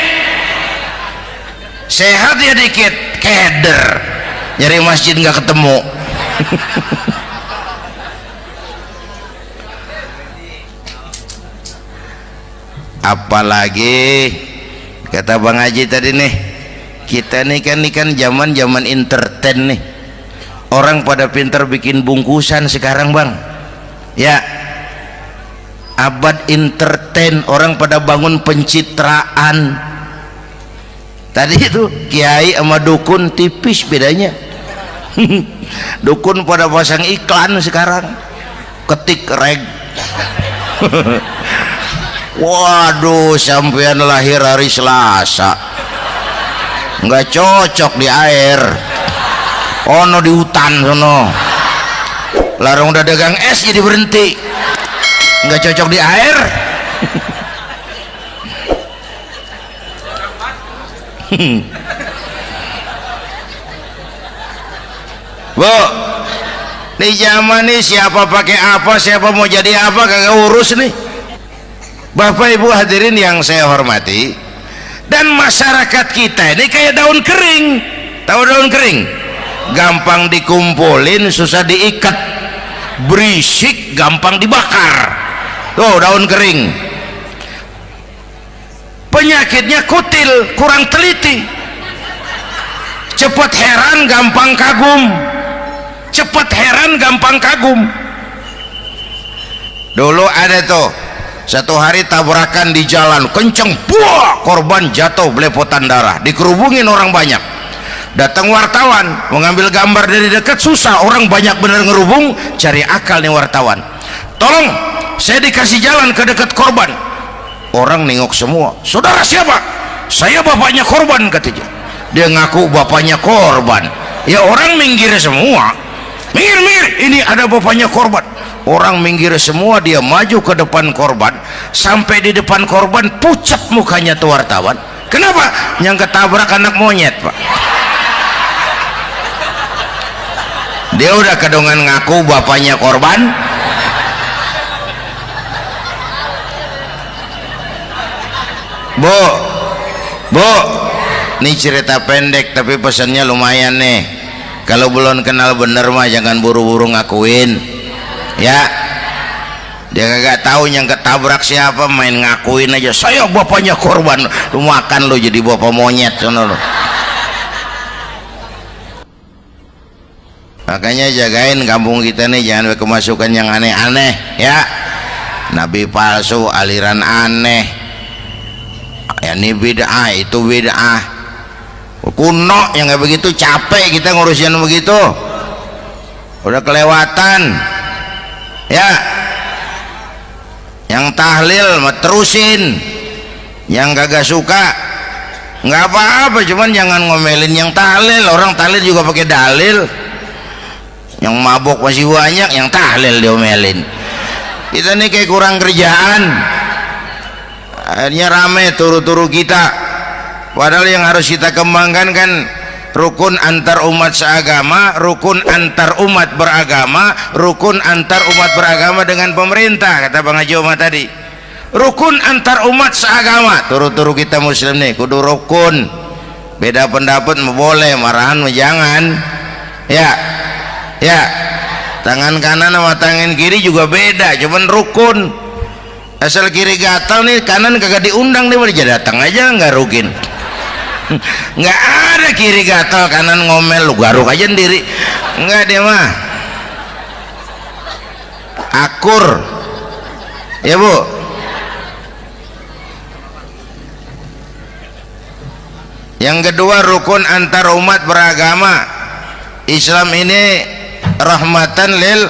Sehat ya dikit, keder. Nyari masjid nggak ketemu. Apalagi kata Bang Haji tadi nih, kita nih kan zaman entertain nih. Orang pada pintar bikin bungkusan sekarang bang ya. Abad entertain, orang pada bangun pencitraan. Tadi itu kiai sama dukun tipis bedanya. Dukun pada pasang iklan sekarang, ketik reg. Waduh, sampean lahir hari Selasa, nggak cocok di air. Ono di hutan sono, larang udah dagang es jadi berhenti, nggak cocok di air. Bu, di zaman ini siapa pakai apa, siapa mau jadi apa kagak urus nih. Bapak Ibu hadirin yang saya hormati, dan masyarakat kita ini kayak daun kering. Tahu daun kering? Gampang dikumpulin, susah diikat, berisik, gampang dibakar. Tuh daun kering. Penyakitnya kutil, kurang teliti, cepat heran, gampang kagum. Cepat heran, gampang kagum. Dulu ada tuh satu hari tabrakan di jalan kenceng, buah, korban jatuh belepotan darah, dikerubungin orang banyak. Datang wartawan mengambil gambar dari dekat, susah, orang banyak bener ngerubung. Cari akal nih wartawan, tolong saya dikasih jalan ke dekat korban. Orang nengok semua, saudara siapa? Saya bapaknya korban katanya. Dia ngaku bapaknya korban. Ya orang minggir semua, minggir, ini ada bapaknya korban. Orang minggir semua, dia maju ke depan korban. Sampai di depan korban pucat mukanya tuh wartawan. Kenapa? Yang ketabrak anak monyet pak. Dia udah kedongan ngaku bapaknya korban. Bu, ini cerita pendek tapi pesannya lumayan nih. Kalau belum kenal bener mah jangan buru-buru ngakuin ya. Dia kagak tahu yang ketabrak siapa, main ngakuin aja saya bapaknya korban. Lu makan lu jadi bapak monyet sono lu. Makanya jagain kampung kita nih, jangan kemasukan yang aneh-aneh ya. Nabi palsu, aliran aneh ya, ini bid'ah, itu bid'ah kuno yang kayak begitu. Capek kita ngurusin begitu, udah kelewatan ya. Yang tahlil terusin, yang kagak suka nggak apa-apa, cuman jangan ngomelin yang tahlil. Orang tahlil juga pakai dalil. Yang mabok masih banyak, yang tahlil diomelin. Kita nih kayak kurang kerjaan, akhirnya rame turu-turu kita. Padahal yang harus kita kembangkan kan rukun antar umat seagama, rukun antar umat beragama, rukun antar umat beragama dengan pemerintah, kata Bang Haji Omar tadi. Rukun antar umat seagama, turu-turu kita muslim nih kudu rukun. Beda pendapat boleh, marahan jangan. Ya, ya. Tangan kanan sama tangan kiri juga beda, cuman rukun. Asal kiri gatal nih, kanan kagak diundang, dia datang aja nggak rukin. Nggak ada kiri gatal kanan ngomel, lu garuk aja sendiri. Nggak, dia mah akur. Ya Bu. Yang kedua, rukun antar umat beragama. Islam ini rahmatan lil.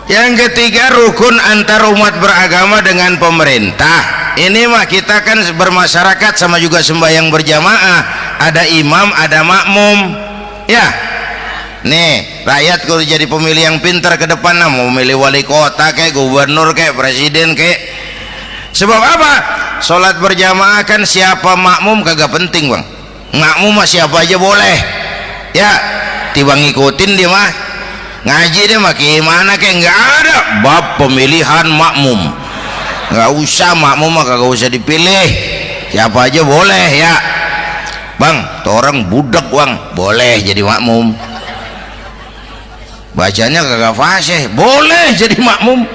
Yang ketiga, rukun antar umat beragama dengan pemerintah. Ini mah kita kan bermasyarakat sama juga sembahyang berjamaah, ada imam ada makmum. Ya, nih rakyat kudu jadi pemilih yang pintar ke depan, nah, mau milih wali kota kayak gubernur kayak presiden kayak. Sebab apa? Sholat berjamaah kan siapa makmum kagak penting Bang. Makmum mah siapa aja boleh. Ya, tiba ngikutin dia mah. Ngaji dia mah gimana kayak nggak ada bab pemilihan makmum. Nggak usah, makmum mah kagak usah dipilih, siapa aja boleh. Ya Bang, tuh orang budak Bang, boleh jadi makmum. Bacanya kagak fasih, boleh jadi makmum.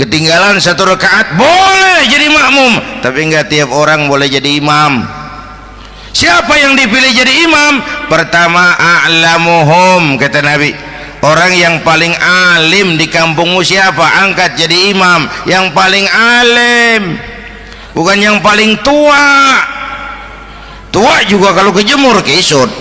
Ketinggalan satu rakaat, boleh jadi makmum. Tapi nggak tiap orang boleh jadi imam. Siapa yang dipilih jadi imam? Pertama, a'lamuhum, kata Nabi. Orang yang paling alim di kampungmu siapa? Angkat jadi imam. Yang paling alim, bukan yang paling tua. Tua juga kalau kejemur kisut.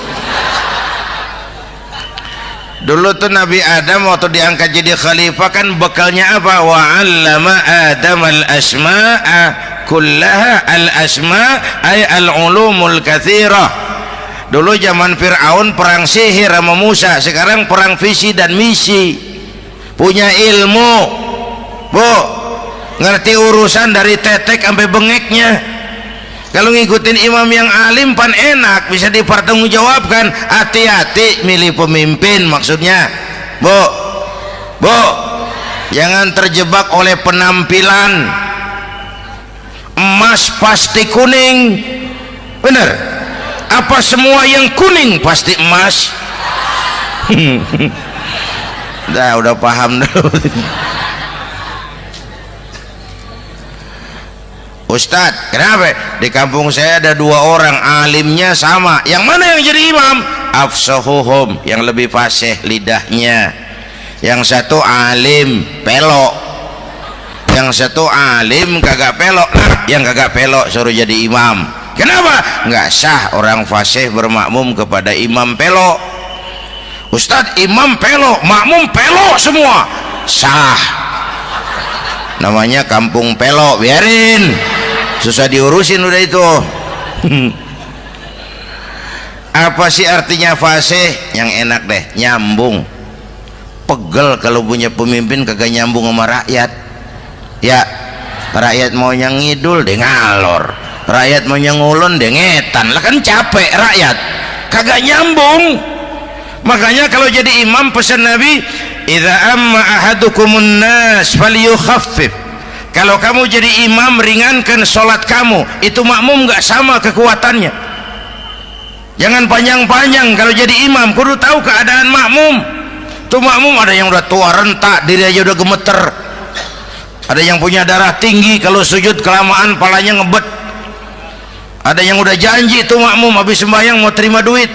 Dulu tuh Nabi Adam waktu diangkat jadi khalifah kan bekalnya apa? Wa 'allama Adam al-asma'a kullaha. Al-asma' ay al-ulumul katsirah. Dulu zaman Fir'aun perang sihir sama Musa, sekarang perang visi dan misi. Punya ilmu, Bu, ngerti urusan dari tetek sampai bengeknya. Kalau ngikutin imam yang alim pan enak, bisa dipertanggungjawabkan. Hati-hati milih pemimpin, maksudnya Bu, jangan terjebak oleh penampilan. Emas pasti kuning, bener? Apa semua yang kuning pasti emas? Udah paham dulu. Ustadz, kenapa? Di kampung saya ada dua orang alimnya sama. Yang mana yang jadi imam? Afsahuhum, yang lebih fasih lidahnya. Yang satu alim pelok, yang satu alim kagak pelok. Nah, yang kagak pelok suruh jadi imam. Kenapa? Nggak sah orang fasih bermakmum kepada imam pelok. Ustadz, imam pelok, makmum pelok semua. Sah. Namanya kampung pelok, biarin. Susah diurusin udah itu. Apa sih artinya fasih? Yang enak deh, nyambung. Pegel kalau punya pemimpin kagak nyambung sama rakyat. Ya, rakyat mau yang ngidul deh ngalor, rakyat mau yang ngulon deh ngetan. Lah kan capek rakyat, kagak nyambung. Makanya kalau jadi imam pesan Nabi, idza amma ahadukumun nas falyukhaffif. Kalau kamu jadi imam, ringankan sholat kamu. Itu makmum nggak sama kekuatannya. Jangan panjang-panjang kalau jadi imam, kudu tahu keadaan makmum. Tuh makmum ada yang udah tua rentak, diri aja udah gemeter. Ada yang punya darah tinggi, kalau sujud kelamaan palanya ngebet. Ada yang udah janji tuh makmum habis sembahyang mau terima duit.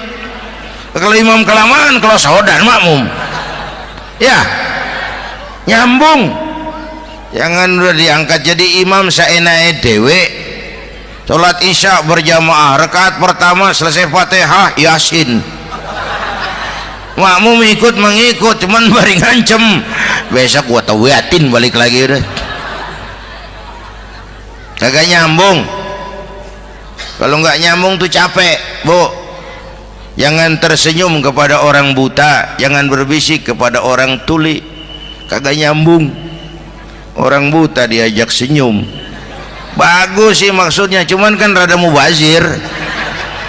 Kalau imam kelamaan, kalau saudan makmum. Ya, nyambung. Jangan udah diangkat jadi imam saenake dhewe. Salat isya berjamaah, rakaat pertama selesai Fatihah Yasin. Makmum ikut mengikut, cuman bari ngancem. Besok gua tawiatin balik lagi udah. Kagak nyambung. Kalau nggak nyambung tuh capek, Bu. Jangan tersenyum kepada orang buta, jangan berbisik kepada orang tuli. Kagak nyambung. Orang buta diajak senyum, bagus sih maksudnya, cuman kan rada mubazir.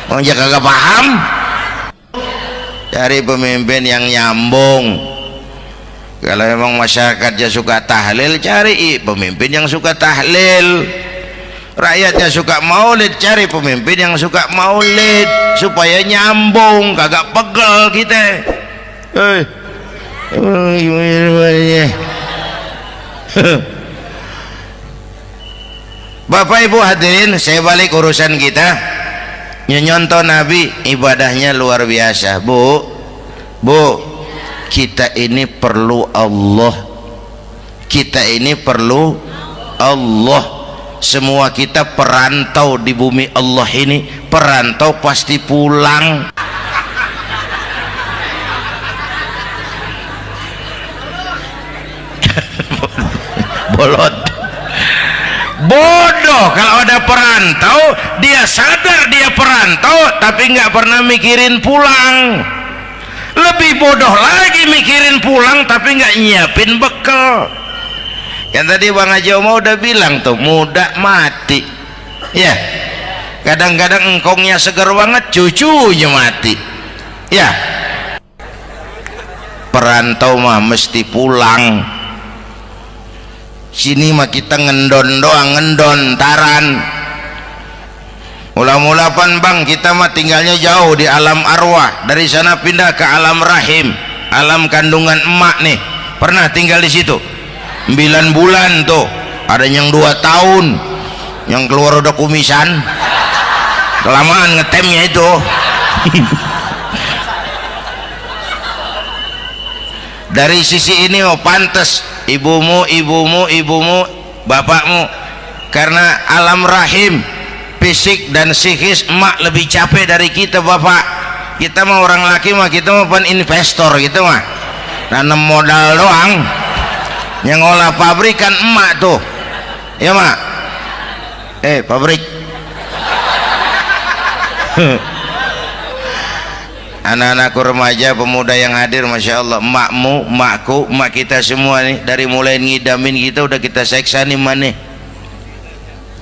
Orang jaga kagak paham. Cari pemimpin yang nyambung. Kalau memang masyarakatnya suka tahlil, cari pemimpin yang suka tahlil. Rakyatnya suka maulid, cari pemimpin yang suka maulid supaya nyambung, kagak pegel kita. Bapak Ibu hadirin, saya balik urusan kita. Nyontoh Nabi ibadahnya luar biasa. Bu, kita ini perlu Allah. Kita ini perlu Allah. Semua kita perantau di bumi Allah ini. Perantau pasti pulang. Bolot. Bodoh kalau ada perantau, dia sadar dia perantau tapi nggak pernah mikirin pulang. Lebih bodoh lagi mikirin pulang tapi nggak nyiapin bekal. Yang tadi Bang Haji Omah udah bilang tuh, muda mati ya. Kadang-kadang engkongnya seger banget, cucunya mati ya. Perantau mah mesti pulang. Sini mah kita ngendon doang, ngendon taran. Mula-mula pan Bang, kita mah tinggalnya jauh di alam arwah. Dari sana pindah ke alam rahim, alam kandungan emak nih. Pernah tinggal di situ 9 bulan tuh. Ada yang 2 tahun, yang keluar udah kumisan. Kelamaan ngetemnya itu. Dari sisi ini oh pantes ibumu, bapakmu, karena alam rahim, fisik dan psikis emak lebih capek dari kita bapak. Kita mah orang laki mah, kita mah pan investor gitu mah, nanam modal doang. Yang ngolah pabrikan emak tuh ya mak. Pabrik. Anak-anakku remaja, pemuda yang hadir, masya Allah, emakmu, emakku, emak kita semua nih, dari mulai ngidamin kita udah kita seksa nih emak nih.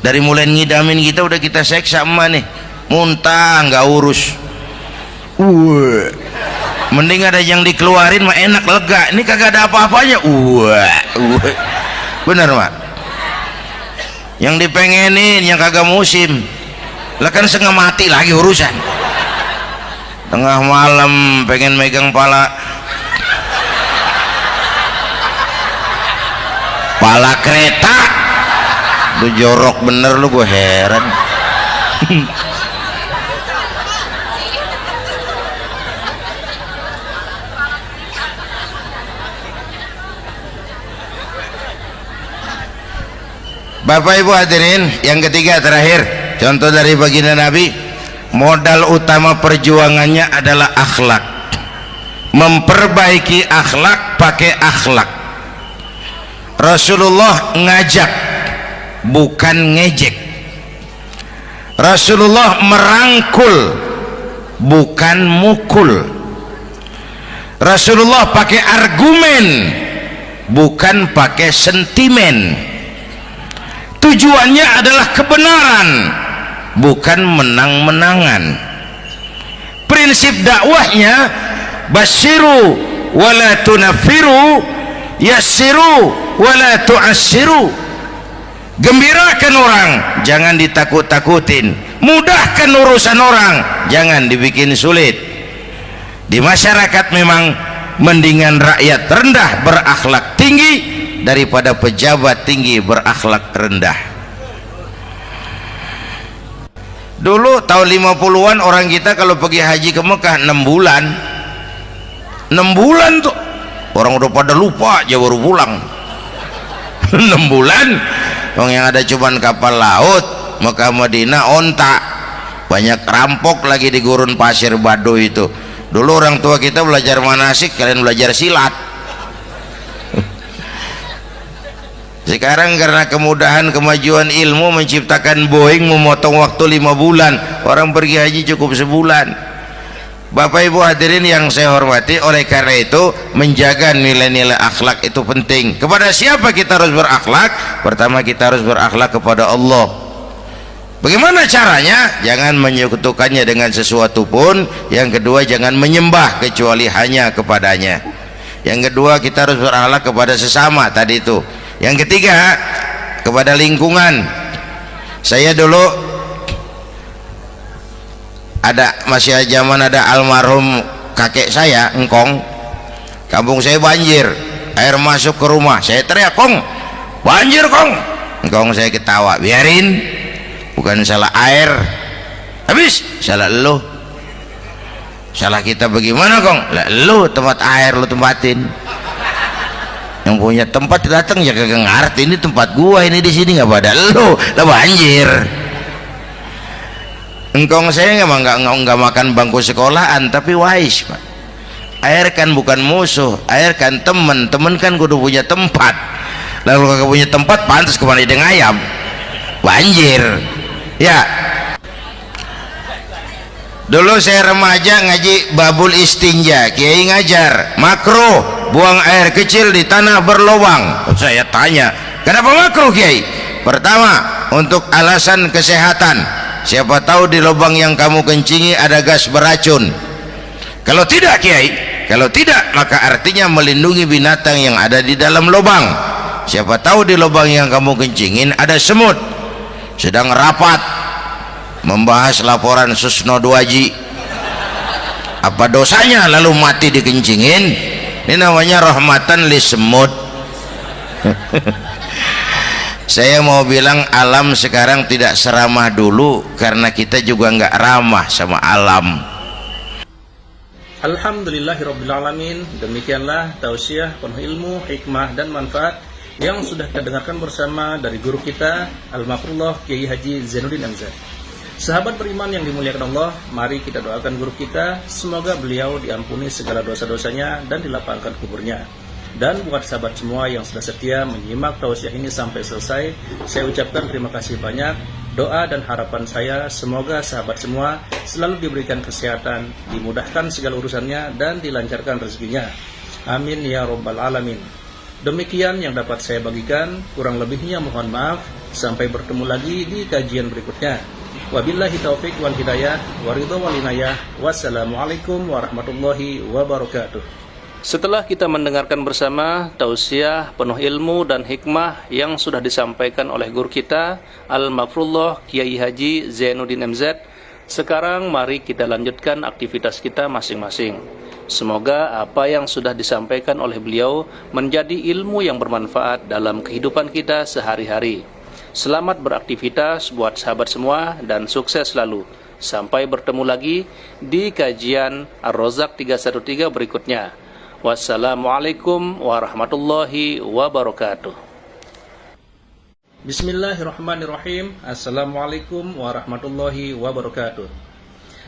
Dari mulai ngidamin kita udah kita seksa emak nih. Muntah nggak urus. Mending ada yang dikeluarin mah enak, lega. Ini kagak ada apa-apanya. Bener mak. Yang dipengenin yang kagak musim. Lah kan setengah mati lagi urusan. Tengah malam pengen megang pala kereta, lu jorok bener lu, gue heran. Bapak Ibu hadirin, yang ketiga terakhir, contoh dari baginda Nabi. Modal utama perjuangannya adalah akhlak. Memperbaiki akhlak, pakai akhlak. Rasulullah ngajak, bukan ngejek. Rasulullah merangkul, bukan mukul. Rasulullah pakai argumen, bukan pakai sentimen. Tujuannya adalah kebenaran, bukan menang-menangan. Prinsip dakwahnya basyiru wala tunafiru, yassiru wala tu'assiru. Gembirakan orang, jangan ditakut-takutin. Mudahkan urusan orang, jangan dibikin sulit. Di masyarakat memang mendingan rakyat rendah berakhlak tinggi daripada pejabat tinggi berakhlak rendah. Dulu tahun 50-an orang kita kalau pergi haji ke Mekah 6 bulan. 6 bulan tuh orang udah pada lupa aja baru pulang. 6 bulan orang yang ada cuman kapal laut, Mekah Madinah onta, banyak rampok lagi di gurun pasir Baduy itu. Dulu orang tua kita belajar manasik, kalian belajar silat. Sekarang karena kemudahan kemajuan ilmu menciptakan Boeing memotong waktu 5 bulan, orang pergi haji cukup sebulan. Bapak Ibu hadirin yang saya hormati, oleh karena itu menjaga nilai-nilai akhlak itu penting. Kepada siapa kita harus berakhlak? Pertama, kita harus berakhlak kepada Allah. Bagaimana caranya? Jangan menyekutukannya dengan sesuatu pun. Yang kedua, jangan menyembah kecuali hanya kepadanya. Yang kedua, kita harus berakhlak kepada sesama tadi itu. Yang ketiga, kepada lingkungan. Saya dulu masih zaman ada almarhum kakek saya, engkong, kampung saya banjir, air masuk ke rumah, saya teriak, "Kong, banjir Kong!" Engkong saya ketawa, "Biarin, bukan salah air." Habis, "Salah lo." "Salah kita bagaimana Kong?" "Lah lo tempat air lo tempatin, yang punya tempat datang ya kagak ngerti, ini tempat gua, ini di sini nggak pada lo, lah banjir." Engkong saya nggak makan bangku sekolahan, tapi wise Pak. Air kan bukan musuh, air kan temen kan kudu punya tempat. Lalu kagak punya tempat, pantas kemana dengan ayam, banjir ya. Dulu saya remaja ngaji babul istinja, kiai ngajar makruh buang air kecil di tanah berlubang. Saya tanya, kenapa makruh kiai? Pertama, untuk alasan kesehatan. Siapa tahu di lubang yang kamu kencingi ada gas beracun. Kalau tidak kiai, kalau tidak, maka artinya melindungi binatang yang ada di dalam lubang. Siapa tahu di lubang yang kamu kencingin ada semut sedang rapat membahas laporan Susno 2Ji. Apa dosanya lalu mati dikencingin? Ini namanya rahmatan li semut. Saya mau bilang, alam sekarang tidak seramah dulu karena kita juga nggak ramah sama alam. Alhamdulillahirrabbilalamin. Demikianlah tausiah penuh ilmu, hikmah dan manfaat yang sudah kita dengarkan bersama dari guru kita Al-Mafrullah Kiai Haji Zainuddin MZ. Sahabat beriman yang dimuliakan Allah, mari kita doakan guru kita, semoga beliau diampuni segala dosa-dosanya dan dilapangkan kuburnya. Dan buat sahabat semua yang sudah setia menyimak tausiah ini sampai selesai, saya ucapkan terima kasih banyak. Doa dan harapan saya semoga sahabat semua selalu diberikan kesehatan, dimudahkan segala urusannya, dan dilancarkan rezekinya. Amin ya rabbal alamin. Demikian yang dapat saya bagikan, kurang lebihnya mohon maaf. Sampai bertemu lagi di kajian berikutnya. Wabillahi taufik wal hidayah, waridho wal inayah. Wassalamualaikum warahmatullahi wabarakatuh. Setelah kita mendengarkan bersama tausiah penuh ilmu dan hikmah yang sudah disampaikan oleh guru kita Al-Mafrullah Kiai Haji Zainuddin MZ, sekarang mari kita lanjutkan aktivitas kita masing-masing. Semoga apa yang sudah disampaikan oleh beliau menjadi ilmu yang bermanfaat dalam kehidupan kita sehari-hari. Selamat beraktivitas buat sahabat semua dan sukses selalu. Sampai bertemu lagi di kajian Ar-Rozak 313 berikutnya. Wassalamualaikum warahmatullahi wabarakatuh. Bismillahirrahmanirrahim. Assalamualaikum warahmatullahi wabarakatuh.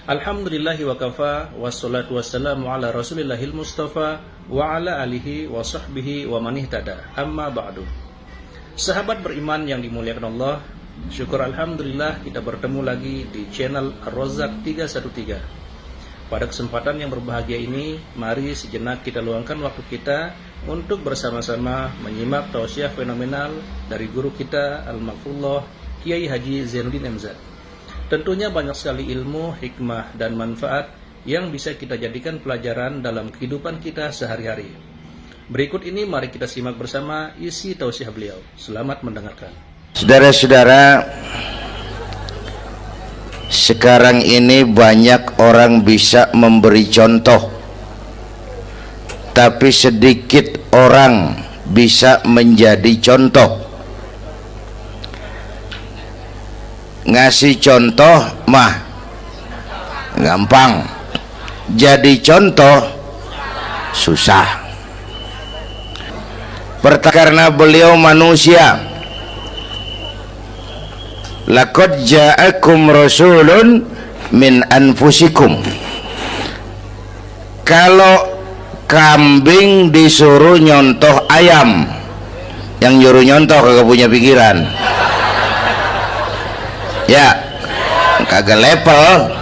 Alhamdulillahi wa kafa, wassalatu wassalamu ala rasulillahil mustafa wa ala alihi wa sahbihi wa man ihtada. Amma ba'du. Sahabat beriman yang dimuliakan Allah, syukur alhamdulillah kita bertemu lagi di channel Ar-Rozak 313. Pada kesempatan yang berbahagia ini, mari sejenak kita luangkan waktu kita untuk bersama-sama menyimak tausiah fenomenal dari guru kita Al-Mafrullah Kiai Haji Zainuddin MZ. Tentunya banyak sekali ilmu, hikmah, dan manfaat yang bisa kita jadikan pelajaran dalam kehidupan kita sehari-hari. Berikut ini mari kita simak bersama isi tausiah beliau. Selamat mendengarkan. Saudara-saudara, sekarang ini banyak orang bisa memberi contoh, tapi sedikit orang bisa menjadi contoh. Ngasih contoh mah gampang, jadi contoh susah. Karena beliau manusia. Laqad ja'akum rasulun min anfusikum. Kalau kambing disuruh nyontoh ayam, yang nyuruh nyontoh kagak punya pikiran, ya kagak level.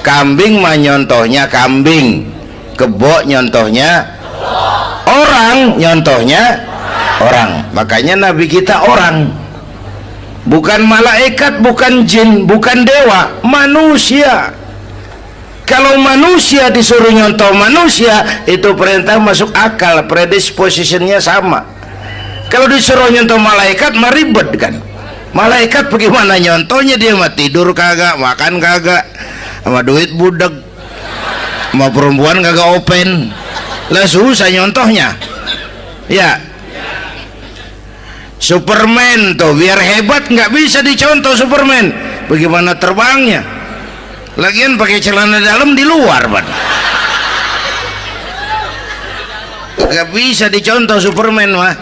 kambing mah nyontohnya kambing, kebo nyontohnya orang, nyontohnya orang. Makanya Nabi kita orang, bukan malaikat, bukan jin, bukan dewa, manusia. Kalau manusia disuruh nyontoh manusia, itu perintah masuk akal, predispositionnya sama. Kalau disuruh nyontoh malaikat mah ribet kan. Malaikat bagaimana nyontohnya, dia mah tidur kagak, makan kagak, sama duit budak, sama perempuan kagak open, lah susah nyontohnya. Ya, Superman tuh biar hebat nggak bisa dicontoh Superman, bagaimana terbangnya, lagian pakai celana dalam di luar ban, nggak bisa dicontoh Superman mah.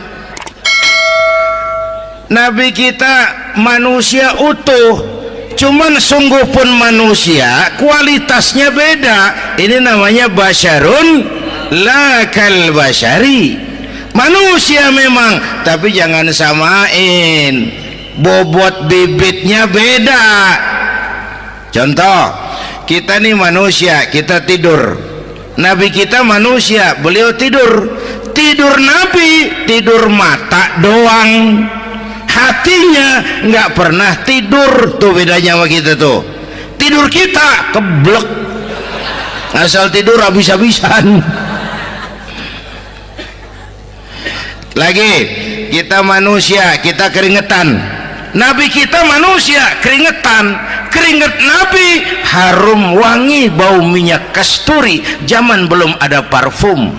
Nabi kita manusia utuh, cuman sungguh pun manusia kualitasnya beda. Ini namanya basyarun la kal basyari, manusia memang, tapi jangan samain, bobot bibitnya beda. Contoh, kita nih manusia, kita tidur. Nabi kita manusia, beliau tidur. Tidur Nabi, tidur mata doang, hatinya nggak pernah tidur. Tuh bedanya sama kita tuh. Tidur kita keblek, asal tidur habis-habisan. Lagi, kita manusia, kita keringetan. Nabi kita manusia, keringetan. Keringet Nabi harum wangi, bau minyak kasturi, zaman belum ada parfum.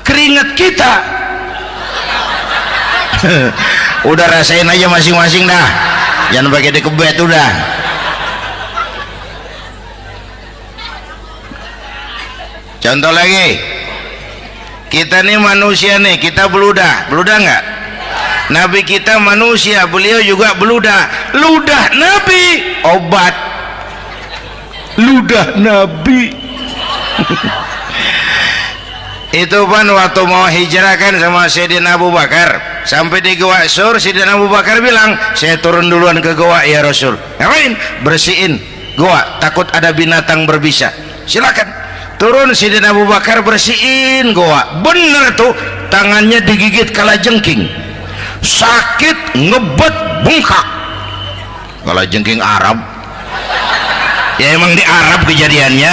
Keringet kita udah rasain aja masing-masing dah, jangan pakai dikebet udah. Contoh lagi, kita nih manusia nih, kita beludah nggak? Nabi kita manusia, beliau juga beludah. Ludah Nabi obat, ludah Nabi itu kan waktu mau hijrah kan sama Sayyidina Abu Bakar, sampai di Gua Sur, Sayyidina Abu Bakar bilang, saya turun duluan ke gua ya Rasul. Ngapain? Bersihin gua, takut ada binatang berbisa. Silakan turun. Sayyidina Abu Bakar bersihin gua, bener tuh, tangannya digigit kalajengking, sakit, ngebet, bengkak. Kalajengking Arab ya, emang di Arab kejadiannya.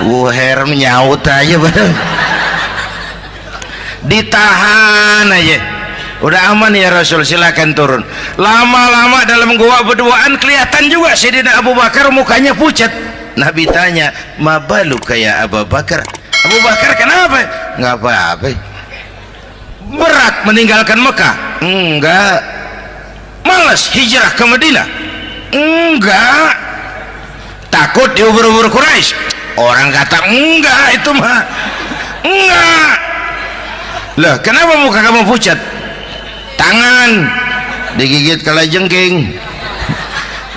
Heran nyaut aja bener. Ditahan aja, udah aman ya Rasul, silakan turun. Lama-lama dalam gua berduaan kelihatan juga Sayyidina Abu Bakar mukanya pucat. Nabi tanya, mabalu kayak Abu Bakar? Abu Bakar kenapa? Nggak apa-apa. Berat meninggalkan Mekah? Enggak. Malas hijrah ke Madinah? Enggak. Takut diubur-ubur Quraisy? Orang kata enggak, itu mah enggak. Lah kenapa muka kamu pucat? Tangan digigit kalajengking.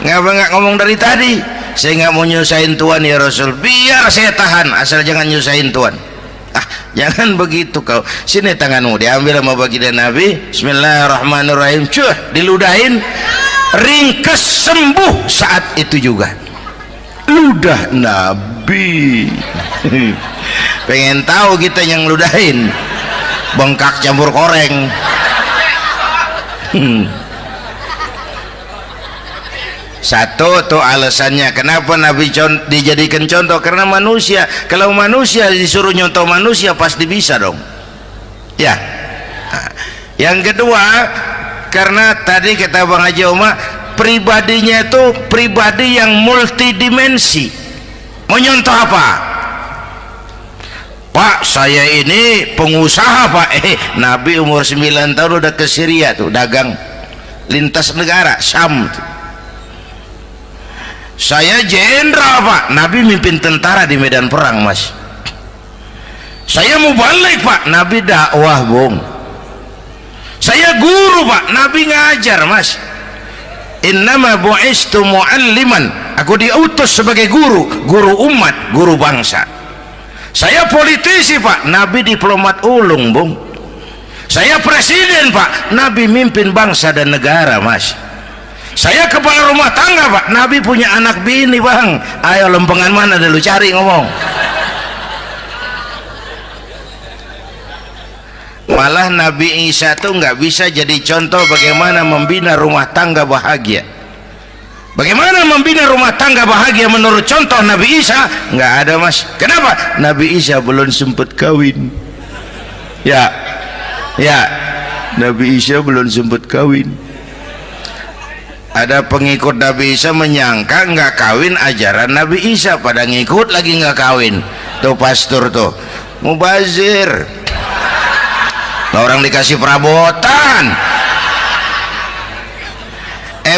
Ngapa nggak ngomong dari tadi? Saya nggak mau nyusahin Tuhan ya Rasul, biar saya tahan, asal jangan nyusahin Tuhan. Jangan begitu kau. Sini tanganmu, diambil sama baginda Nabi. Bismillahirrahmanirrahim. Cuh, diludahin, ringkes, sembuh saat itu juga. Ludah Nabi. Pengen tahu kita yang ludahin, bengkak campur koreng. Satu tuh alasannya kenapa Nabi dijadikan contoh, karena manusia. Kalau manusia disuruh nyontoh manusia pasti bisa dong ya. Yang kedua, karena tadi kata Bang Haji Oma, pribadinya itu pribadi yang multidimensi. Mau nyontoh apa? Pak, saya ini pengusaha Pak. Nabi umur 9 tahun udah ke Syria tuh, dagang lintas negara Syam tuh. Saya jenderal Pak, Nabi mimpin tentara di medan perang Mas. Saya mau balik Pak, Nabi dakwah Bung. Saya guru Pak, Nabi ngajar Mas. Innama bu'istu mu'alliman, aku diutus sebagai guru, guru umat, guru bangsa. Saya politisi Pak, Nabi diplomat ulung Bung. Saya presiden Pak, Nabi mimpin bangsa dan negara Mas. Saya kepala rumah tangga Pak. Nabi punya anak bini Bang. Ayo lempengan mana dulu cari ngomong. Malah Nabi Isa tuh nggak bisa jadi contoh bagaimana membina rumah tangga bahagia. Bagaimana membina rumah tangga bahagia menurut contoh Nabi Isa? Nggak ada Mas. Kenapa? Nabi Isa belum sempat kawin. Ya, Nabi Isa belum sempat kawin. Ada pengikut Nabi Isa menyangka nggak kawin ajaran Nabi Isa, pada ngikut lagi nggak kawin. Tuh pastor tuh mubazir. Orang dikasih perabotan.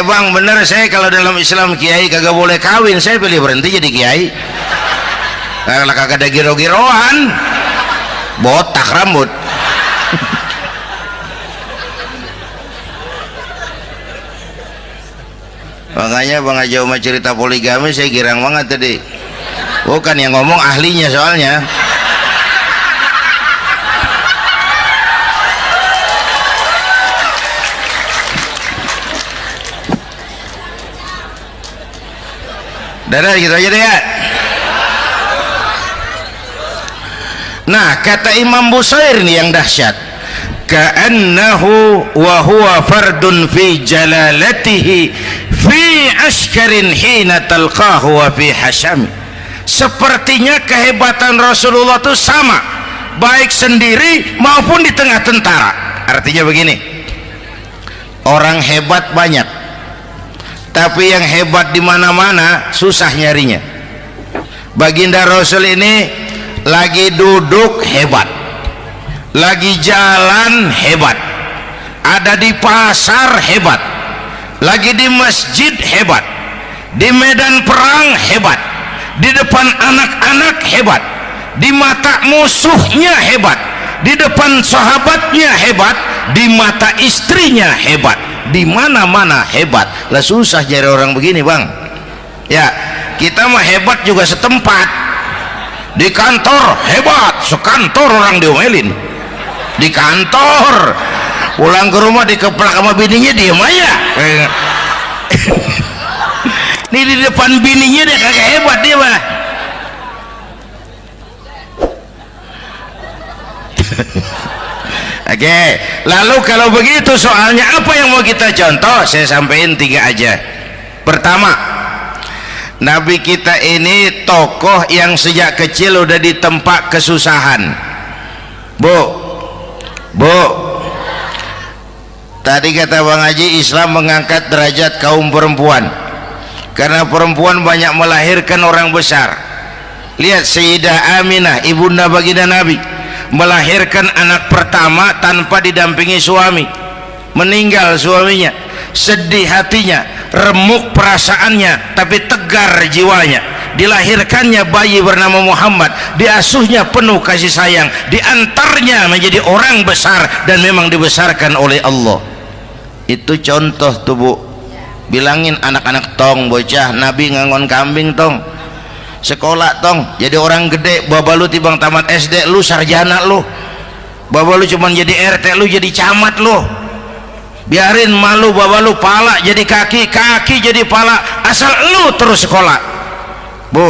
Bang bener, saya kalau dalam Islam kiai kagak boleh kawin, saya pilih berhenti jadi kiai. Karena kagak ada giro-giroan, botak rambut. Makanya Bang Haji Umar cerita poligami saya girang banget tadi. Bukan yang ngomong ahlinya soalnya. Dadah gitu aja deh ya. Nah kata Imam Busair nih yang dahsyat, ka'annahu wa huwa fardun fi jalalatihi fi askarin hina talqahu wa fi hasham. Sepertinya kehebatan Rasulullah itu sama baik sendiri maupun di tengah tentara. Artinya begini, orang hebat banyak, tapi yang hebat di mana-mana susah nyarinya. Baginda Rasul ini lagi duduk hebat, lagi jalan hebat, ada di pasar hebat, lagi di masjid hebat, di medan perang hebat, di depan anak-anak hebat, di mata musuhnya hebat, di depan sahabatnya hebat, di mata istrinya hebat, di mana-mana hebat. Lah susah cari orang begini Bang. Ya kita mah hebat juga setempat. Di kantor hebat, sekantor orang diomelin. Di kantor, pulang ke rumah dikeplak sama bininya diem aja. Ini di depan bininya dia kagak hebat dia mah. Oke, lalu kalau begitu soalnya apa yang mau kita contoh? Saya sampaikan 3 aja. Pertama, Nabi kita ini tokoh yang sejak kecil udah ditempa kesusahan. Bu, tadi kata Bang Haji, Islam mengangkat derajat kaum perempuan karena perempuan banyak melahirkan orang besar. Lihat Sayyidah Aminah, ibunda baginda Nabi, melahirkan anak pertama tanpa didampingi suami. Meninggal suaminya, sedih hatinya, remuk perasaannya, tapi tegar jiwanya. Dilahirkannya bayi bernama Muhammad, diasuhnya penuh kasih sayang, diantarnya menjadi orang besar dan memang dibesarkan oleh Allah. Itu contoh tuh Bu. Bilangin anak-anak tong, bocah Nabi ngangon kambing tong, sekolah tong, jadi orang gede. Baba lu tibang tamat SD, lu sarjana lu. Baba lu cuman jadi RT, lu jadi camat lu. Biarin malu baba lu pala jadi kaki, kaki jadi pala, asal lu terus sekolah. Bu,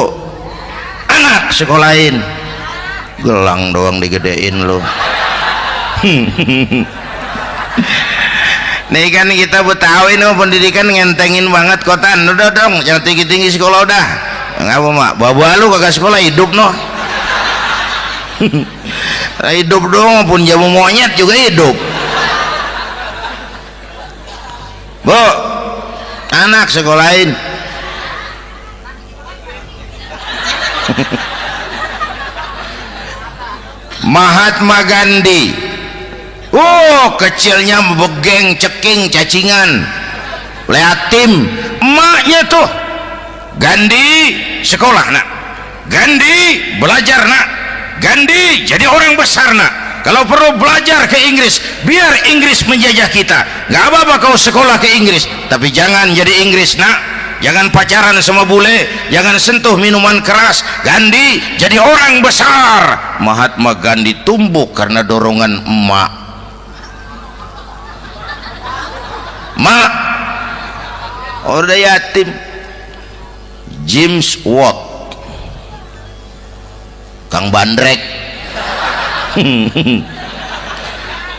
anak sekolahin, gelang doang digedein lu. Nih kan kita Betawi nih pendidikan ngentengin banget kotaan. Udah dong jangan tinggi-tinggi sekolah udah. Ngapa mak, baba lu kagak sekolah hidup noh. Hidup dong, pun jamu monyet juga hidup. Bu, anak sekolahin. Mahatma Gandhi, kecilnya begeng, ceking, cacingan, leatim. Emaknya tuh, Gandhi sekolah nak, Gandhi belajar nak, Gandhi jadi orang besar nak. Kalau perlu belajar ke Inggris, biar Inggris menjajah kita. Gak apa-apa kau sekolah ke Inggris, tapi jangan jadi Inggris nak. Jangan pacaran sama bule, jangan sentuh minuman keras. Gandhi jadi orang besar. Mahatma Gandhi tumbuh karena dorongan emak. Mak, udah yatim. James Watt, Kang Bandrek.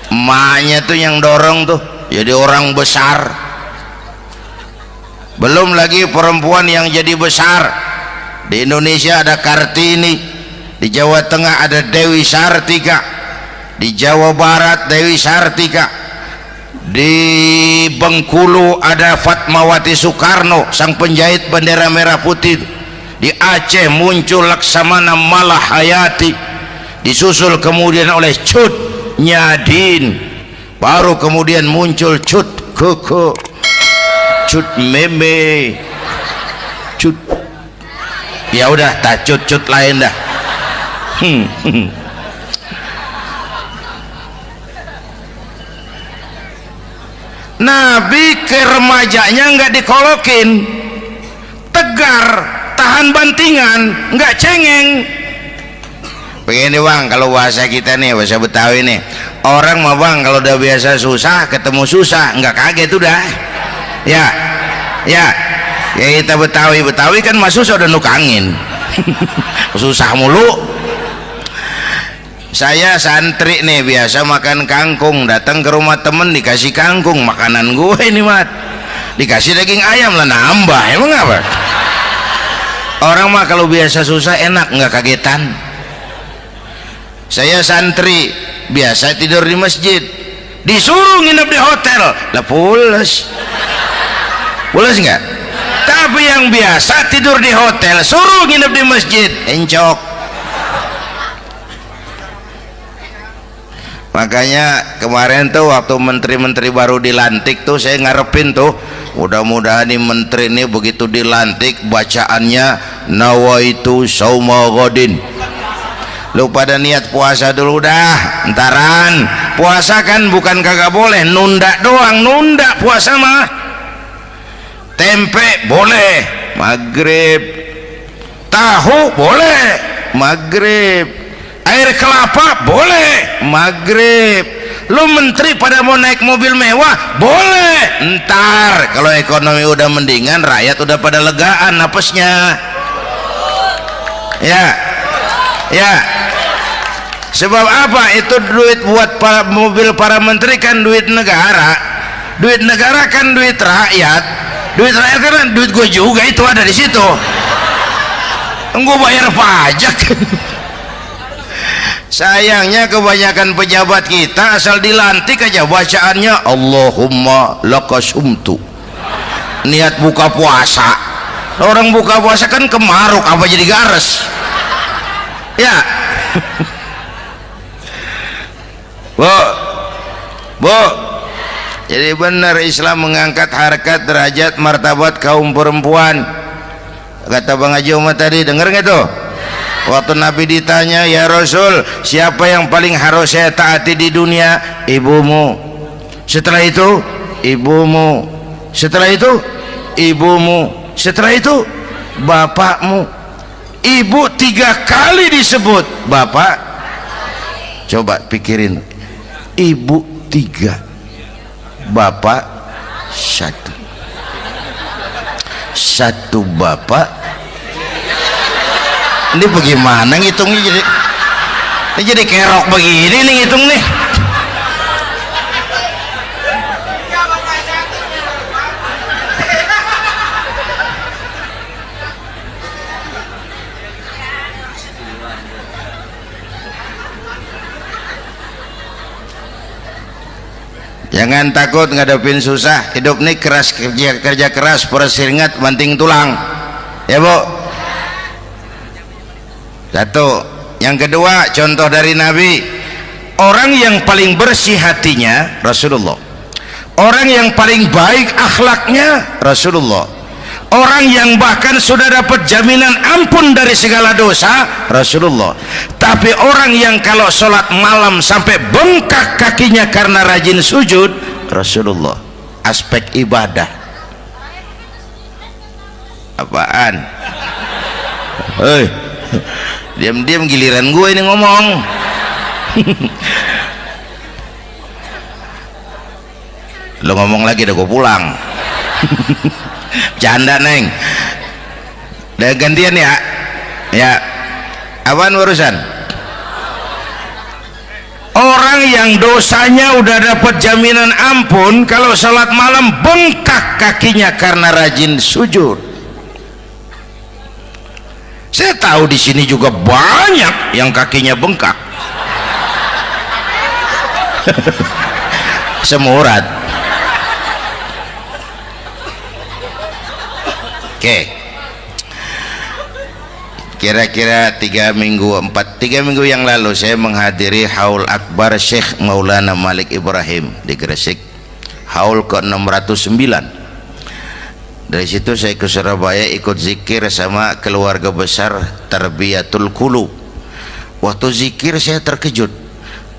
Emaknya tuh yang dorong tuh jadi orang besar. Belum lagi perempuan yang jadi besar. Di Indonesia ada Kartini, di Jawa Tengah ada Dewi Sartika, di Jawa Barat Dewi Sartika, di Bengkulu ada Fatmawati Soekarno, sang penjahit bendera merah putih. Di Aceh muncul Laksamana Malahayati, disusul kemudian oleh Cut Nyadin, baru kemudian muncul Cut Koko, Cut Meme, Cut, ya udah tak cut lain dah. Nabi ke remajanya nggak dikolokin, tegar, tahan bantingan, nggak cengeng. Begini bang, kalau bahasa kita nih, bahasa Betawi nih, orang mah bang kalau udah biasa susah ketemu susah nggak kaget udah. Ya kita Betawi kan mah susah udah nukangin. Susah mulu. Saya santri nih biasa makan kangkung, datang ke rumah temen dikasih kangkung, makanan gue ini mat, dikasih daging ayam lah nambah, emang apa? Orang mah kalau biasa susah enak nggak kagetan. Saya santri biasa tidur di masjid, disuruh nginep di hotel lah pules nggak? Tapi yang biasa tidur di hotel suruh nginep di masjid encok. Makanya kemarin tuh waktu menteri-menteri baru dilantik tuh saya ngarepin tuh mudah-mudahan nih menteri ini begitu dilantik bacaannya nawaitu sauma ghadin. Lu pada niat puasa dulu dah, entaran. Puasa kan bukan kagak boleh, nunda doang, nunda puasa mah. Tempe boleh maghrib, tahu boleh maghrib, air kelapa boleh maghrib. Lu menteri pada mau naik mobil mewah boleh, ntar kalau ekonomi udah mendingan, rakyat udah pada legaan napasnya. Ya sebab apa? Itu duit buat mobil para menteri kan duit negara kan duit rakyat kan duit gue juga, itu ada di situ, gue bayar pajak. Sayangnya kebanyakan pejabat kita asal dilantik aja bacaannya Allahumma lakasumtu, niat buka puasa. Orang buka puasa kan kemaruk apa jadi gares ya. Bu, jadi benar Islam mengangkat harkat, derajat, martabat kaum perempuan. Kata Bang Haji Umar tadi, dengar nggak tuh? Waktu Nabi ditanya, ya Rasul, siapa yang paling harus saya taati di dunia? Ibumu. Setelah itu, ibumu. Setelah itu, ibumu. Setelah itu, bapakmu. Ibu 3 kali disebut, bapak. Coba pikirin, ibu 3, bapak 1 bapak. Ini bagaimana ngitungnya, jadi kerok begini nih ngitung nih. Jangan takut ngadepin susah, hidup nih keras, kerja keras, perseringat banting tulang ya bu. Satu. Yang kedua, contoh dari Nabi, orang yang paling bersih hatinya Rasulullah, orang yang paling baik akhlaknya Rasulullah, orang yang bahkan sudah dapat jaminan ampun dari segala dosa Rasulullah. Tapi orang yang kalau sholat malam sampai bengkak kakinya karena rajin sujud Rasulullah. Aspek ibadah apaan? Diam-diam giliran gue ini ngomong. Lo ngomong lagi dah gue pulang. Canda neng. Udah gantian ya. Ya. Apaan urusan? Orang yang dosanya udah dapat jaminan ampun, kalau salat malam bengkak kakinya karena rajin sujud. Saya tahu di sini juga banyak yang kakinya bengkak. Semurat. Oke. Kira-kira 3 minggu yang lalu saya menghadiri haul akbar Syekh Maulana Malik Ibrahim di Gresik, haul ke 609. Dari situ saya ke Surabaya ikut zikir sama keluarga besar Tarbiyatul Qulub. Waktu zikir saya terkejut,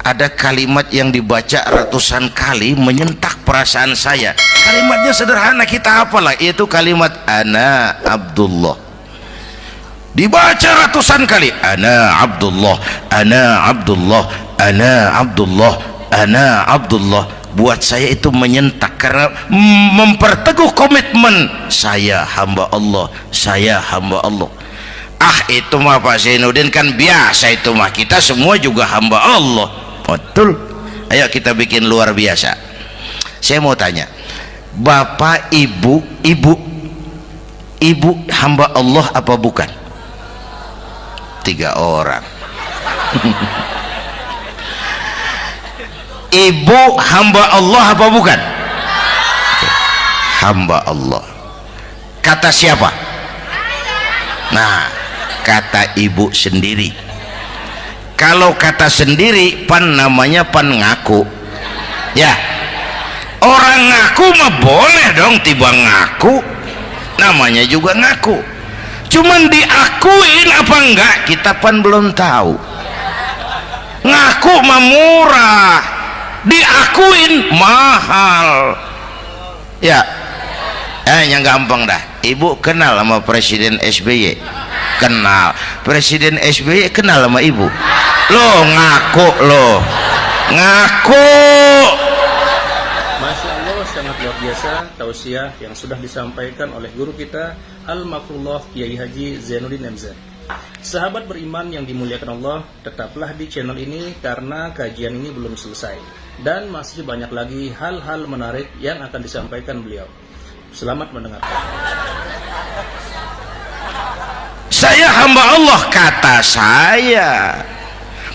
ada kalimat yang dibaca ratusan kali menyentak perasaan saya. Kalimatnya sederhana, kita hafalah, yaitu kalimat ana Abdullah. Dibaca ratusan kali, ana Abdullah, ana Abdullah, ana Abdullah, ana Abdullah. Buat saya itu menyentak karena memperteguh komitmen, saya hamba Allah, saya hamba Allah. Ah, itu mah Pak Zainuddin kan biasa, itu mah kita semua juga hamba Allah. Betul. Ayo kita bikin luar biasa. Saya mau tanya, Bapak, Ibu hamba Allah apa bukan? 3 orang. Ibu hamba Allah apa bukan? Hamba Allah. Kata siapa? Nah, kata ibu sendiri. Kalau kata sendiri, pan namanya pan ngaku. Ya, orang ngaku mah boleh dong, tiba ngaku, namanya juga ngaku. Cuman diakuin apa enggak, kita pan belum tahu. Ngaku mah murah, diakuin mahal. Ya, yang gampang dah. Ibu kenal sama Presiden SBY? Kenal. Presiden SBY kenal sama ibu? Lo ngaku, lo ngaku. Masya Allah, sangat luar biasa tausiah yang sudah disampaikan oleh guru kita Al-Mafrullah Kiai Haji Zainuddin MZ. Sahabat beriman yang dimuliakan Allah, tetaplah di channel ini karena kajian ini belum selesai dan masih banyak lagi hal-hal menarik yang akan disampaikan beliau. Selamat mendengarkan. Saya hamba Allah, kata saya.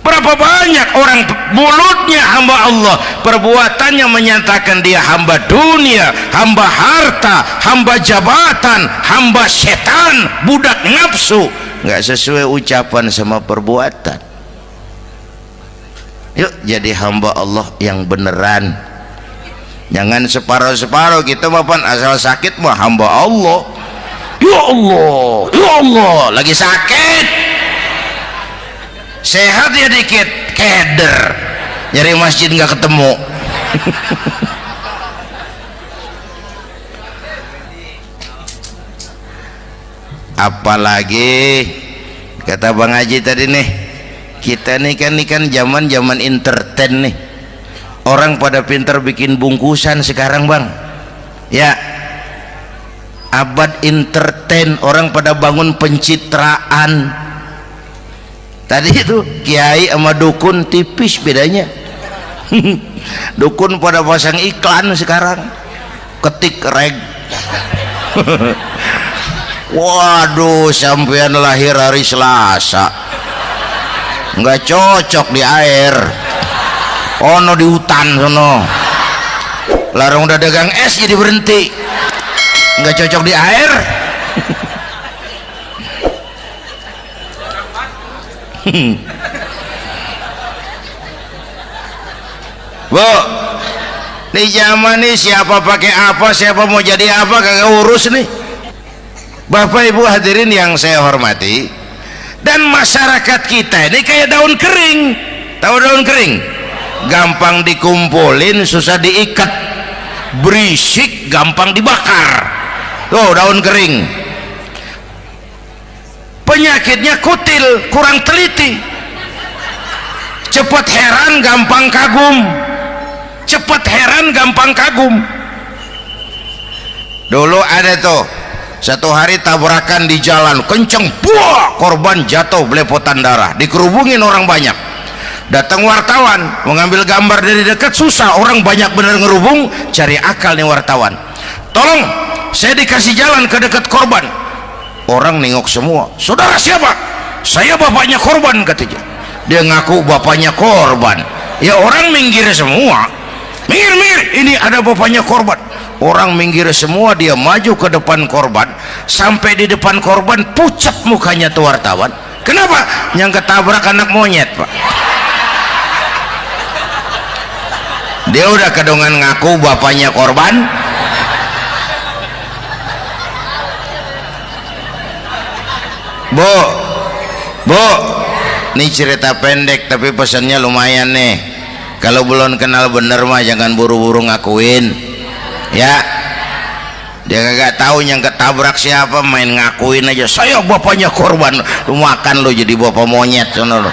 Berapa banyak orang mulutnya hamba Allah, perbuatannya menyatakan dia hamba dunia, hamba harta, hamba jabatan, hamba setan, budak nafsu. Nggak sesuai ucapan sama perbuatan. Yuk jadi hamba Allah yang beneran. Jangan separuh-separuh, kita mapan asal sakit mah hamba Allah. Ya Allah, ya Allah, lagi sakit. Sehat ya dikit, keder, nyari masjid nggak ketemu. Apalagi kata Bang Haji tadi nih, kita nih kan zaman entertain nih. Orang pada pinter bikin bungkusan sekarang Bang. Ya, abad entertain, orang pada bangun pencitraan. Tadi itu kiai sama dukun tipis bedanya. Dukun pada pasang iklan sekarang, ketik reg. Waduh, sampean lahir hari Selasa, nggak cocok di air, ono di hutan sono. Larang udah dagang es jadi berhenti, nggak cocok di air. Bu, di zaman ini siapa pakai apa, siapa mau jadi apa, kagak urus nih. Bapak Ibu hadirin yang saya hormati, dan masyarakat kita ini kayak daun kering. Tahu daun kering? Gampang dikumpulin, susah diikat, berisik, gampang dibakar. Tuh daun kering. Penyakitnya kutil, kurang teliti, cepat heran, gampang kagum, cepat heran, gampang kagum. Dulu ada tuh satu hari tabrakan di jalan kenceng, buah, korban jatuh belepotan darah, dikerubungin orang banyak. Datang wartawan mengambil gambar dari dekat, susah, orang banyak bener ngerubung. Cari akal nih wartawan, tolong saya dikasih jalan ke dekat korban. Orang nengok semua, saudara siapa? Saya bapaknya korban katanya. Dia ngaku bapaknya korban. Ya orang minggir semua, minggir, ini ada bapaknya korban. Orang minggir semua, dia maju ke depan korban. Sampai di depan korban pucat mukanya tuh wartawan. Kenapa? Yang ketabrak anak monyet, Pak. Dia udah kedongan ngaku bapaknya korban. Bu, ini cerita pendek tapi pesannya lumayan nih. Kalau belum kenal bener mah jangan buru-buru ngakuin, ya. Dia kagak tahu yang ketabrak siapa, main ngakuin aja, saya bapaknya korban. Lu makan lu jadi bapak monyet sono lu.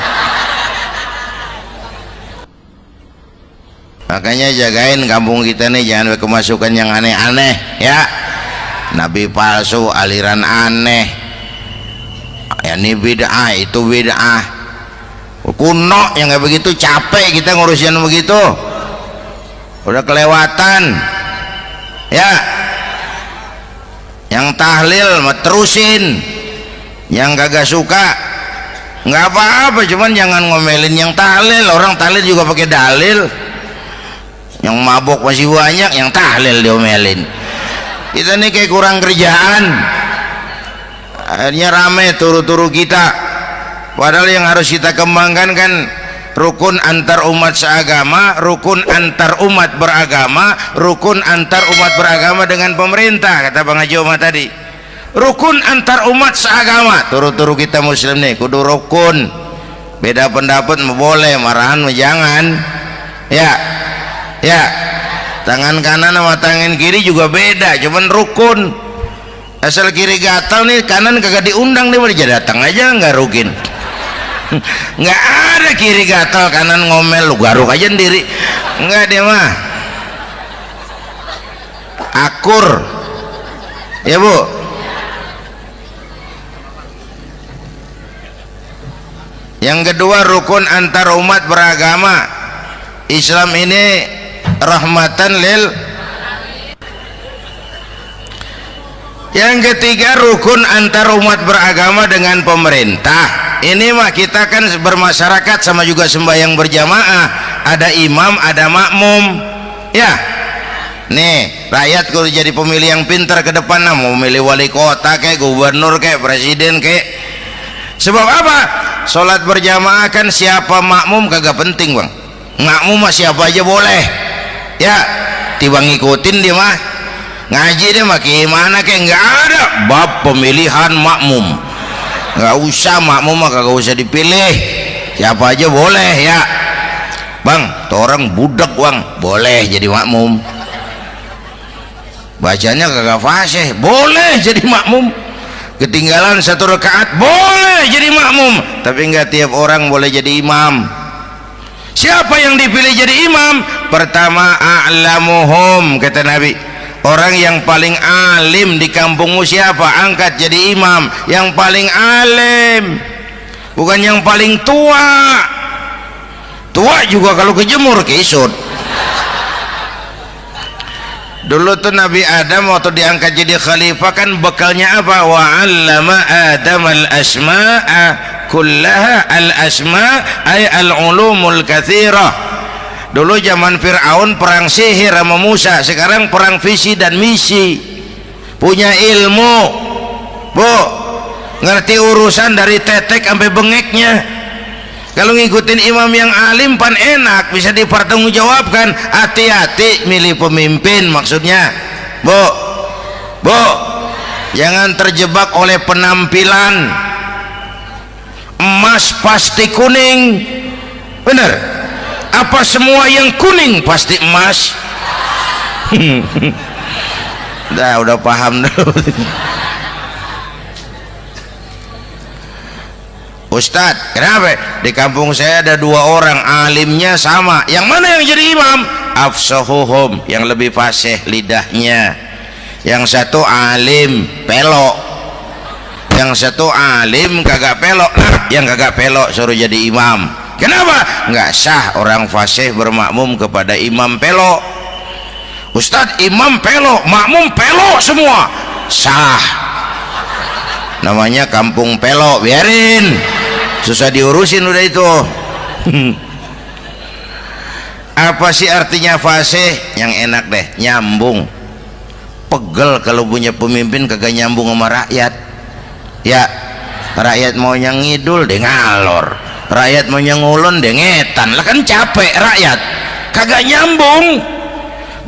Makanya jagain kampung kita nih, jangan kemasukan yang aneh-aneh, ya. Nabi palsu, aliran aneh, ya ini bid'ah, itu bid'ah kuno yang kayak begitu. Capek kita ngurusin begitu, udah kelewatan, ya. Yang tahlil mah terusin, yang kagak suka nggak apa-apa, cuman jangan ngomelin yang tahlil. Orang tahlil juga pakai dalil. Yang mabok masih banyak, yang tahlil diomelin. Kita nih kayak kurang kerjaan, akhirnya rame turu-turu kita. Padahal yang harus kita kembangkan kan rukun antar umat seagama, rukun antar umat beragama, rukun antar umat beragama dengan pemerintah. Kata Bang Haji Omar tadi, rukun antar umat seagama. Turu-turu kita muslim nih kudu rukun. Beda pendapat boleh, marahan jangan, ya. Tangan kanan sama tangan kiri juga beda, cuman rukun. Asal kiri gatal nih, kanan kagak diundang nih, dia datang aja nggak rukin. Nggak ada kiri gatal kanan ngomel, lu garuk aja sendiri. Nggak, dia mah akur, ya Bu. Yang kedua, rukun antar umat beragama. Islam ini rahmatan lil. Yang ketiga, rukun antar umat beragama dengan pemerintah. Ini mah kita kan bermasyarakat sama juga sembahyang berjamaah, ada imam ada makmum, ya. Nih rakyat kalau jadi pemilih yang pintar ke depan, nah, mau milih wali kota kayak gubernur kayak presiden kayak. Sebab apa? Sholat berjamaah kan siapa makmum kagak penting, Bang. Makmum mah siapa aja boleh, ya. Tiba ngikutin dia mah, ngaji dia mah gimana kayak nggak ada bab pemilihan makmum. Nggak usah, makmum mah kagak usah dipilih, siapa aja boleh, ya. Bang, tuh orang budak, Bang, boleh jadi makmum. Bacanya kagak fasih, boleh jadi makmum. Ketinggalan satu rakaat, boleh jadi makmum. Tapi nggak tiap orang boleh jadi imam. Siapa yang dipilih jadi imam? Pertama, a'lamuhum, kata Nabi. Orang yang paling alim di kampungmu siapa? Angkat jadi imam. Yang paling alim, bukan yang paling tua. Tua juga kalau kejemur kisut. Dulu tuh Nabi Adam waktu diangkat jadi khalifah kan bekalnya apa? Wa 'allama Adam al-asma'a kullaha. Al-asma' ay al-ulumul katsirah. Dulu zaman Fir'aun perang sihir sama Musa, sekarang perang visi dan misi. Punya ilmu, Bu, ngerti urusan dari tetek sampai bengeknya. Kalau ngikutin imam yang alim pan enak, bisa dipertanggungjawabkan. Hati-hati milih pemimpin, maksudnya, Bu, jangan terjebak oleh penampilan. Emas pasti kuning, bener? Apa semua yang kuning pasti emas? Udah paham dulu. Ustadz, kenapa? Di kampung saya ada dua orang alimnya sama. Yang mana yang jadi imam? Afsahuhum, yang lebih fasih lidahnya. yang satu alim pelok, yang satu alim kagak pelok. Nah, yang kagak pelok suruh jadi imam. Kenapa? Nggak sah orang fasih bermakmum kepada imam pelok. Ustadz, imam pelok, makmum pelok semua. Sah, namanya kampung pelok, biarin, susah diurusin udah itu. Apa sih artinya fasih? Yang enak deh, nyambung. Pegel kalau punya pemimpin kagak nyambung sama rakyat. Ya, rakyat mau yang ngidul deh ngalor, rakyat mau yang ngulon deh ngetan. Lah kan capek rakyat, kagak nyambung.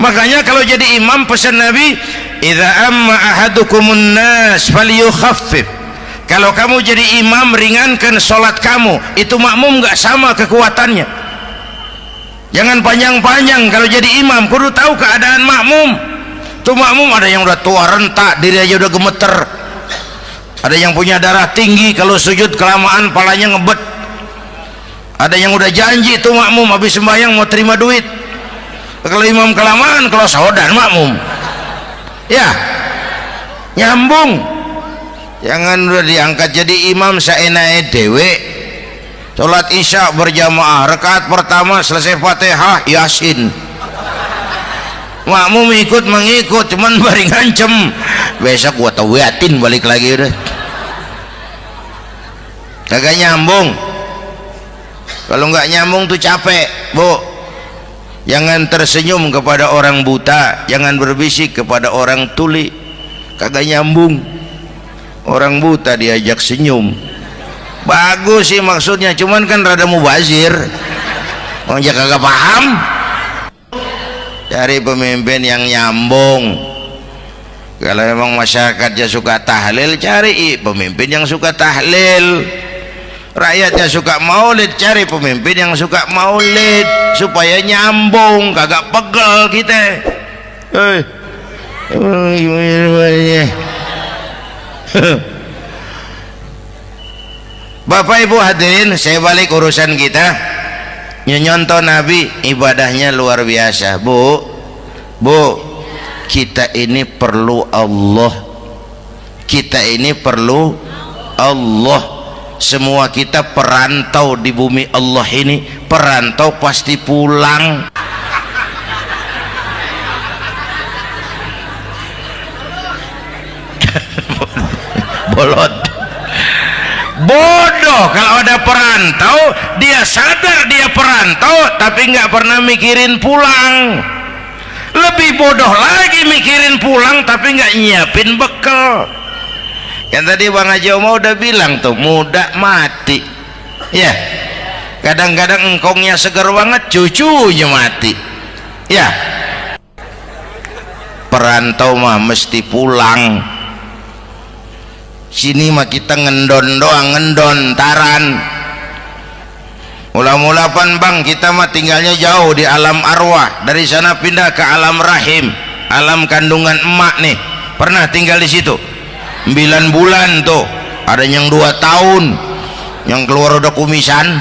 Makanya kalau jadi imam pesan Nabi, idza amma ahadukumun nas falyukhaffif. Kalau kamu jadi imam, ringankan sholat kamu. Itu makmum nggak sama kekuatannya. Jangan panjang-panjang kalau jadi imam, kudu tahu keadaan makmum. Tuh makmum ada yang udah tua rentak, diri aja udah gemeter. Ada yang punya darah tinggi, kalau sujud kelamaan palanya ngebet. Ada yang udah janji tuh makmum habis sembahyang mau terima duit. Kalau imam kelamaan, kalau saudan makmum. Ya, nyambung. Jangan udah diangkat jadi imam saenake dhewe. Sholat isya berjamaah, rakaat pertama selesai Fatihah Yasin. Makmum ikut mengikut, cuman bari ngancem, besok gua tawiatin balik lagi udah. Kagak nyambung. Kalau nggak nyambung tuh capek, Bu. Jangan tersenyum kepada orang buta, jangan berbisik kepada orang tuli. Kagak nyambung. Orang buta diajak senyum, bagus sih maksudnya, cuman kan rada mubazir. Orang jaga kagak paham. Cari pemimpin yang nyambung. Kalau memang masyarakatnya suka tahlil, cari pemimpin yang suka tahlil. Rakyatnya suka maulid, cari pemimpin yang suka maulid, supaya nyambung, kagak pegel kita. Bapak Ibu hadirin, saya balik urusan kita. Nyontoh Nabi ibadahnya luar biasa. Bu, kita ini perlu Allah. Kita ini perlu Allah. Semua kita perantau di bumi Allah ini. Perantau pasti pulang. Bolot. Bodoh kalau ada perantau, dia sadar dia perantau tapi nggak pernah mikirin pulang. Lebih bodoh lagi mikirin pulang tapi nggak nyiapin bekal. Yang tadi Bang Haji Omah udah bilang tuh, muda mati. Ya, kadang-kadang engkongnya seger banget, cucunya mati. Ya, perantau mah mesti pulang. Sini mah kita ngendon doang, ngendon taran. Mula-mula pan Bang, kita mah tinggalnya jauh di alam arwah. Dari sana pindah ke alam rahim, alam kandungan emak nih. Pernah tinggal di situ 9 bulan tuh. Ada yang 2 tahun, yang keluar udah kumisan,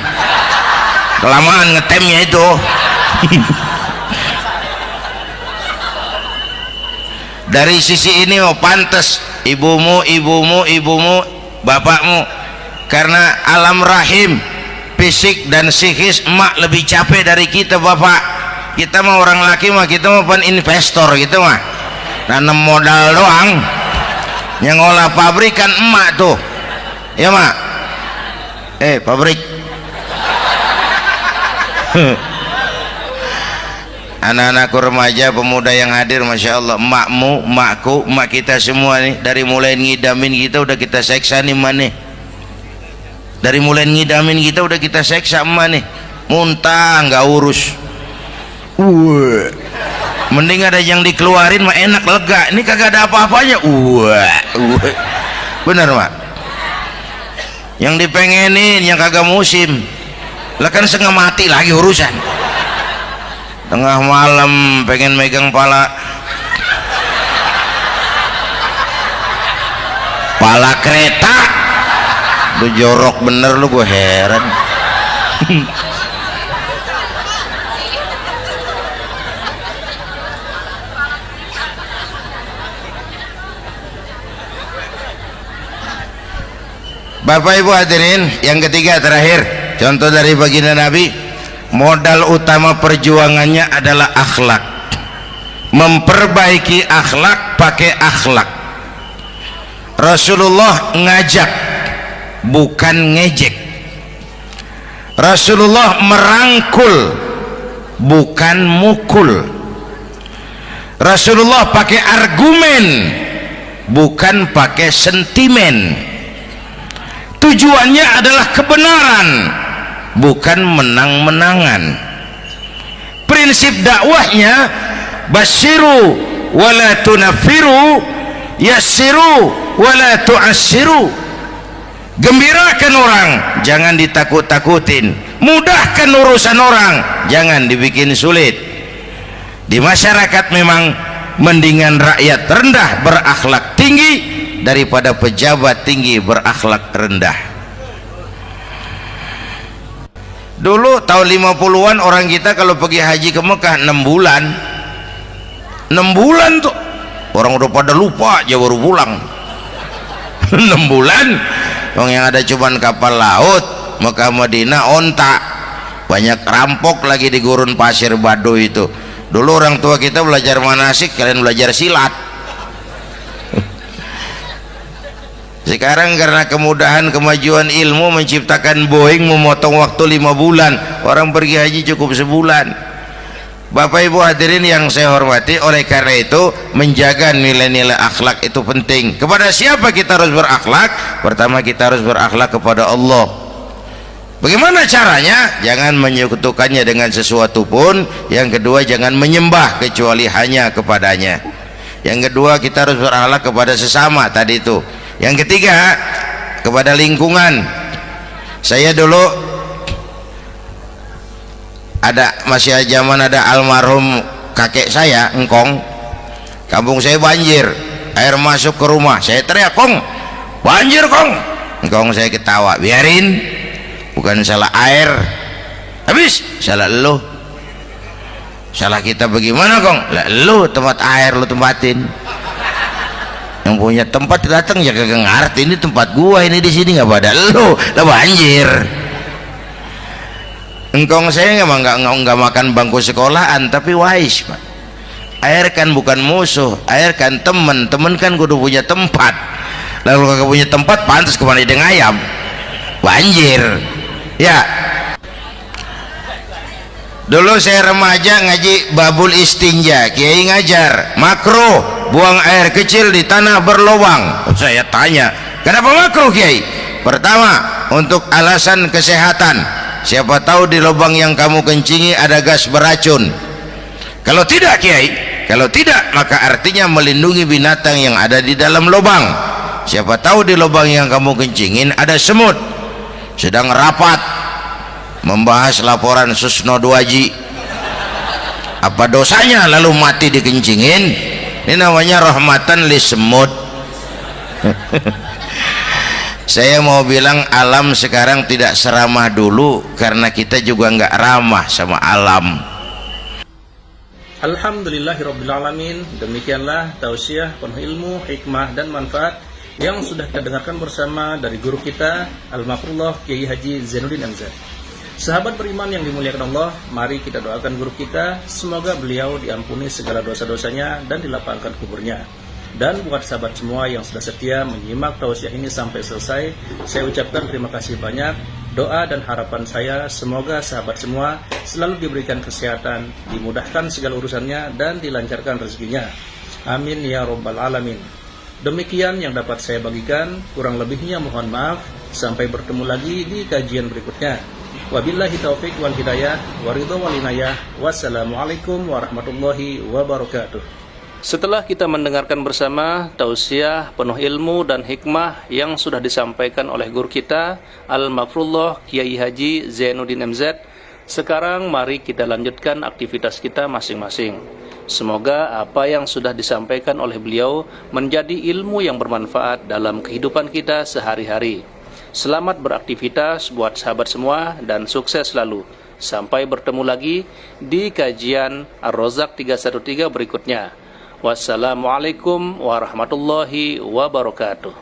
kelamaan ngetemnya itu. Dari sisi ini mau pantas ibumu, bapakmu, karena alam rahim, fisik dan psikis emak lebih capek dari kita bapak. Kita mah orang laki mah, kita mah pan investor gitu mah, nanam modal doang. Yang ngolah pabrik kan emak tuh, ya mak. Pabrik. Anak-anakku remaja, pemuda yang hadir, masya Allah, emakmu, emakku, emak kita semua nih, dari mulai ngidamin kita udah kita seksa nih emak nih. Dari mulai ngidamin kita udah kita seksa emak nih. Muntah nggak urus. Mending ada yang dikeluarin mah enak, lega. Ini kagak ada apa-apanya. Bener mak. Yang dipengenin yang kagak musim. Lah kan setengah mati lagi urusan. Tengah malam pengen megang pala kereta, lu jorok bener lu, gue heran. Bapak Ibu hadirin, yang ketiga terakhir, contoh dari baginda Nabi, modal utama perjuangannya adalah akhlak. Memperbaiki akhlak, pakai akhlak. Rasulullah ngajak, bukan ngejek. Rasulullah merangkul, bukan mukul. Rasulullah pakai argumen, bukan pakai sentimen. Tujuannya adalah kebenaran, bukan menang-menangan. Prinsip dakwahnya basyiru wala tunaffiru, yassiru wala tu'assiru. Gembirakan orang, jangan ditakut-takutin. Mudahkan urusan orang, jangan dibikin sulit. Di masyarakat memang mendingan rakyat rendah berakhlak tinggi daripada pejabat tinggi berakhlak rendah. Dulu tahun 50-an orang kita kalau pergi haji ke Mekah 6 bulan. 6 bulan tuh orang udah pada lupa aja baru pulang. 6 bulan. Yang ada cuman kapal laut, Mekah Madinah onta, banyak rampok lagi di gurun pasir Baduy itu. Dulu orang tua kita belajar manasik, kalian belajar silat. Sekarang karena kemudahan kemajuan ilmu menciptakan Boeing memotong waktu 5 bulan, orang pergi haji cukup sebulan. Bapak Ibu hadirin yang saya hormati, oleh karena itu menjaga nilai-nilai akhlak itu penting. Kepada siapa kita harus berakhlak? Pertama, kita harus berakhlak kepada Allah. Bagaimana caranya? Jangan menyekutukannya dengan sesuatu pun. Yang kedua, jangan menyembah kecuali hanya kepadanya. Yang kedua, kita harus berakhlak kepada sesama tadi itu. Yang ketiga, kepada lingkungan. Saya dulu masih zaman ada almarhum kakek saya, engkong. Kampung saya banjir, air masuk ke rumah. Saya teriak, "Kong, banjir, Kong." Engkong saya ketawa, "Biarin, bukan salah air." Habis, salah lo. Salah kita bagaimana, Kong? Lah lo tempat air lo tempatin. Yang punya tempat datang ya kagak ngerti, ini tempat gua, ini di sini nggak pada lo, lah banjir. Engkong saya nggak makan bangku sekolahan, tapi wise, Pak. Air kan bukan musuh, air kan temen. Temen kan kudu punya tempat. Lalu kagak punya tempat, pantas kemana dengan ayam, banjir. Ya, dulu saya remaja ngaji babul istinja, kiai ngajar makruh buang air kecil di tanah berlubang. Saya tanya, kenapa makruh, Kiai? Pertama, untuk alasan kesehatan. Siapa tahu di lubang yang kamu kencingi ada gas beracun. Kalau tidak, Kiai, kalau tidak, maka artinya melindungi binatang yang ada di dalam lubang. Siapa tahu di lubang yang kamu kencingin ada semut sedang rapat membahas laporan Susno 2Ji. Apa dosanya lalu mati dikencingin? Ini namanya rahmatan li semut. Saya mau bilang alam sekarang tidak seramah dulu karena kita juga nggak ramah sama alam. Alhamdulillahirrabbilalamin. Demikianlah tausiah penuh ilmu, hikmah dan manfaat yang sudah kita dengarkan bersama dari guru kita Al-Mafrullah Kiai Haji Zainuddin MZ. Sahabat beriman yang dimuliakan Allah, mari kita doakan guru kita, semoga beliau diampuni segala dosa-dosanya dan dilapangkan kuburnya. Dan buat sahabat semua yang sudah setia menyimak tausiah ini sampai selesai, saya ucapkan terima kasih banyak. Doa dan harapan saya semoga sahabat semua selalu diberikan kesehatan, dimudahkan segala urusannya dan dilancarkan rezekinya. Amin ya rabbal alamin. Demikian yang dapat saya bagikan, kurang lebihnya mohon maaf. Sampai bertemu lagi di kajian berikutnya. Wabillahi taufik wal hidayah, waridho wal inayah. Wassalamualaikum warahmatullahi wabarakatuh. Setelah kita mendengarkan bersama tausiah penuh ilmu dan hikmah yang sudah disampaikan oleh guru kita Al-Mafrullah Kiai Haji Zainuddin MZ, sekarang mari kita lanjutkan aktivitas kita masing-masing. Semoga apa yang sudah disampaikan oleh beliau menjadi ilmu yang bermanfaat dalam kehidupan kita sehari-hari. Selamat beraktivitas buat sahabat semua dan sukses selalu. Sampai bertemu lagi di kajian Ar-Rozak 313 berikutnya. Wassalamualaikum warahmatullahi wabarakatuh.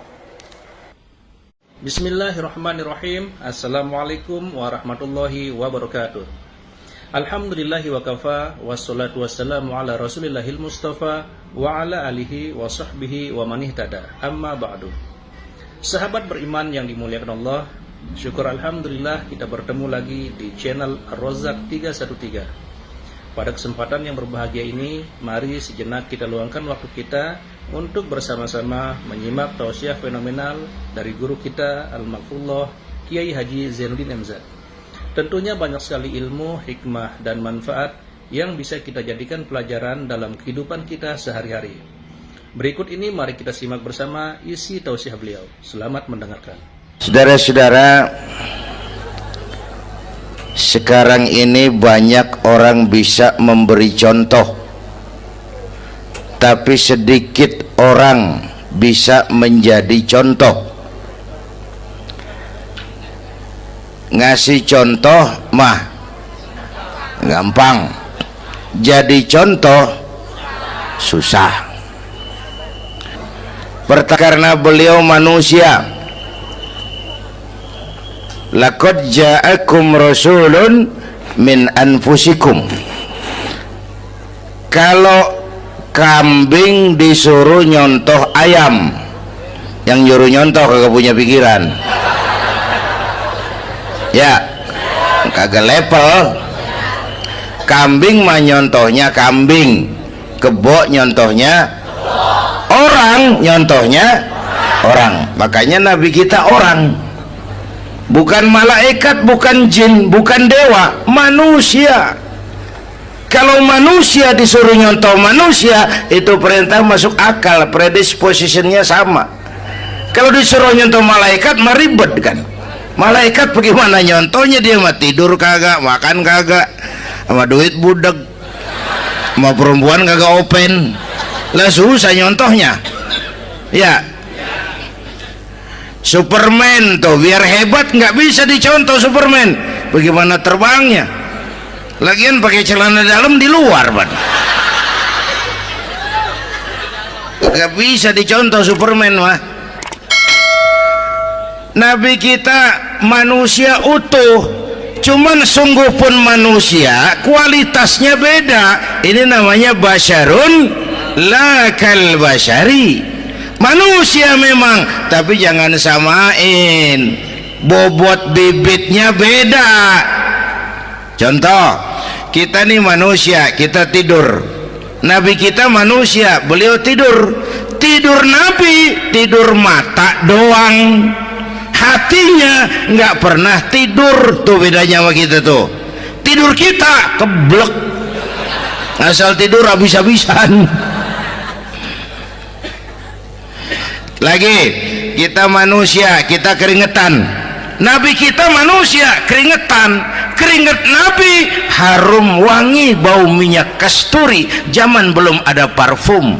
Bismillahirrahmanirrahim. Assalamualaikum warahmatullahi wabarakatuh. Alhamdulillahi wa kafa, wassalatu wassalamu ala rasulillahil mustafa wa ala alihi wa sahbihi wa man ihtada. Amma ba'du. Sahabat beriman yang dimuliakan Allah, syukur alhamdulillah kita bertemu lagi di channel Ar-Razzaq 313. Pada kesempatan yang berbahagia ini, mari sejenak kita luangkan waktu kita untuk bersama-sama menyimak tausiah fenomenal dari guru kita Al-Maghfurullah Kiai Haji Zainuddin MZ. Tentunya banyak sekali ilmu, hikmah, dan manfaat yang bisa kita jadikan pelajaran dalam kehidupan kita sehari-hari. Berikut ini mari kita simak bersama isi tausiah beliau. Selamat mendengarkan. Saudara-saudara, sekarang ini banyak orang bisa memberi contoh, tapi sedikit orang bisa menjadi contoh. Ngasih contoh mah gampang, jadi contoh susah. Karena beliau manusia. Laqad ja'akum rasulun min anfusikum. Kalau kambing disuruh nyontoh ayam, yang nyuruh nyontoh kagak punya pikiran, ya kagak level. Kambing mah nyontohnya kambing, kebo nyontohnya orang, nyontohnya orang. Makanya nabi kita orang, bukan malaikat, bukan jin, bukan dewa, manusia. Kalau manusia disuruh nyontoh manusia, itu perintah masuk akal, predispositionnya sama. Kalau disuruh nyontoh malaikat mah ribet kan. Malaikat bagaimana nyontohnya, dia mah tidur kagak, makan kagak, sama duit budeg, sama perempuan kagak open, lah susah nyontohnya. Ya, Superman tuh biar hebat nggak bisa dicontoh Superman, bagaimana terbangnya, lagian pakai celana dalam di luar ban, nggak bisa dicontoh Superman mah. Nabi kita manusia utuh, cuman sungguh pun manusia, kualitasnya beda. Ini namanya basyarun la kal basyari. Manusia memang, tapi jangan samain, bobot bibitnya beda. Contoh, kita nih manusia, kita tidur. Nabi kita manusia, beliau tidur. Tidur Nabi, tidur mata doang, hatinya nggak pernah tidur. Tuh bedanya sama kita tuh. Tidur kita keblek, asal tidur habis-habisan. Lagi, kita manusia, kita keringetan. Nabi kita manusia, keringetan. Keringet Nabi harum wangi, bau minyak kasturi, zaman belum ada parfum.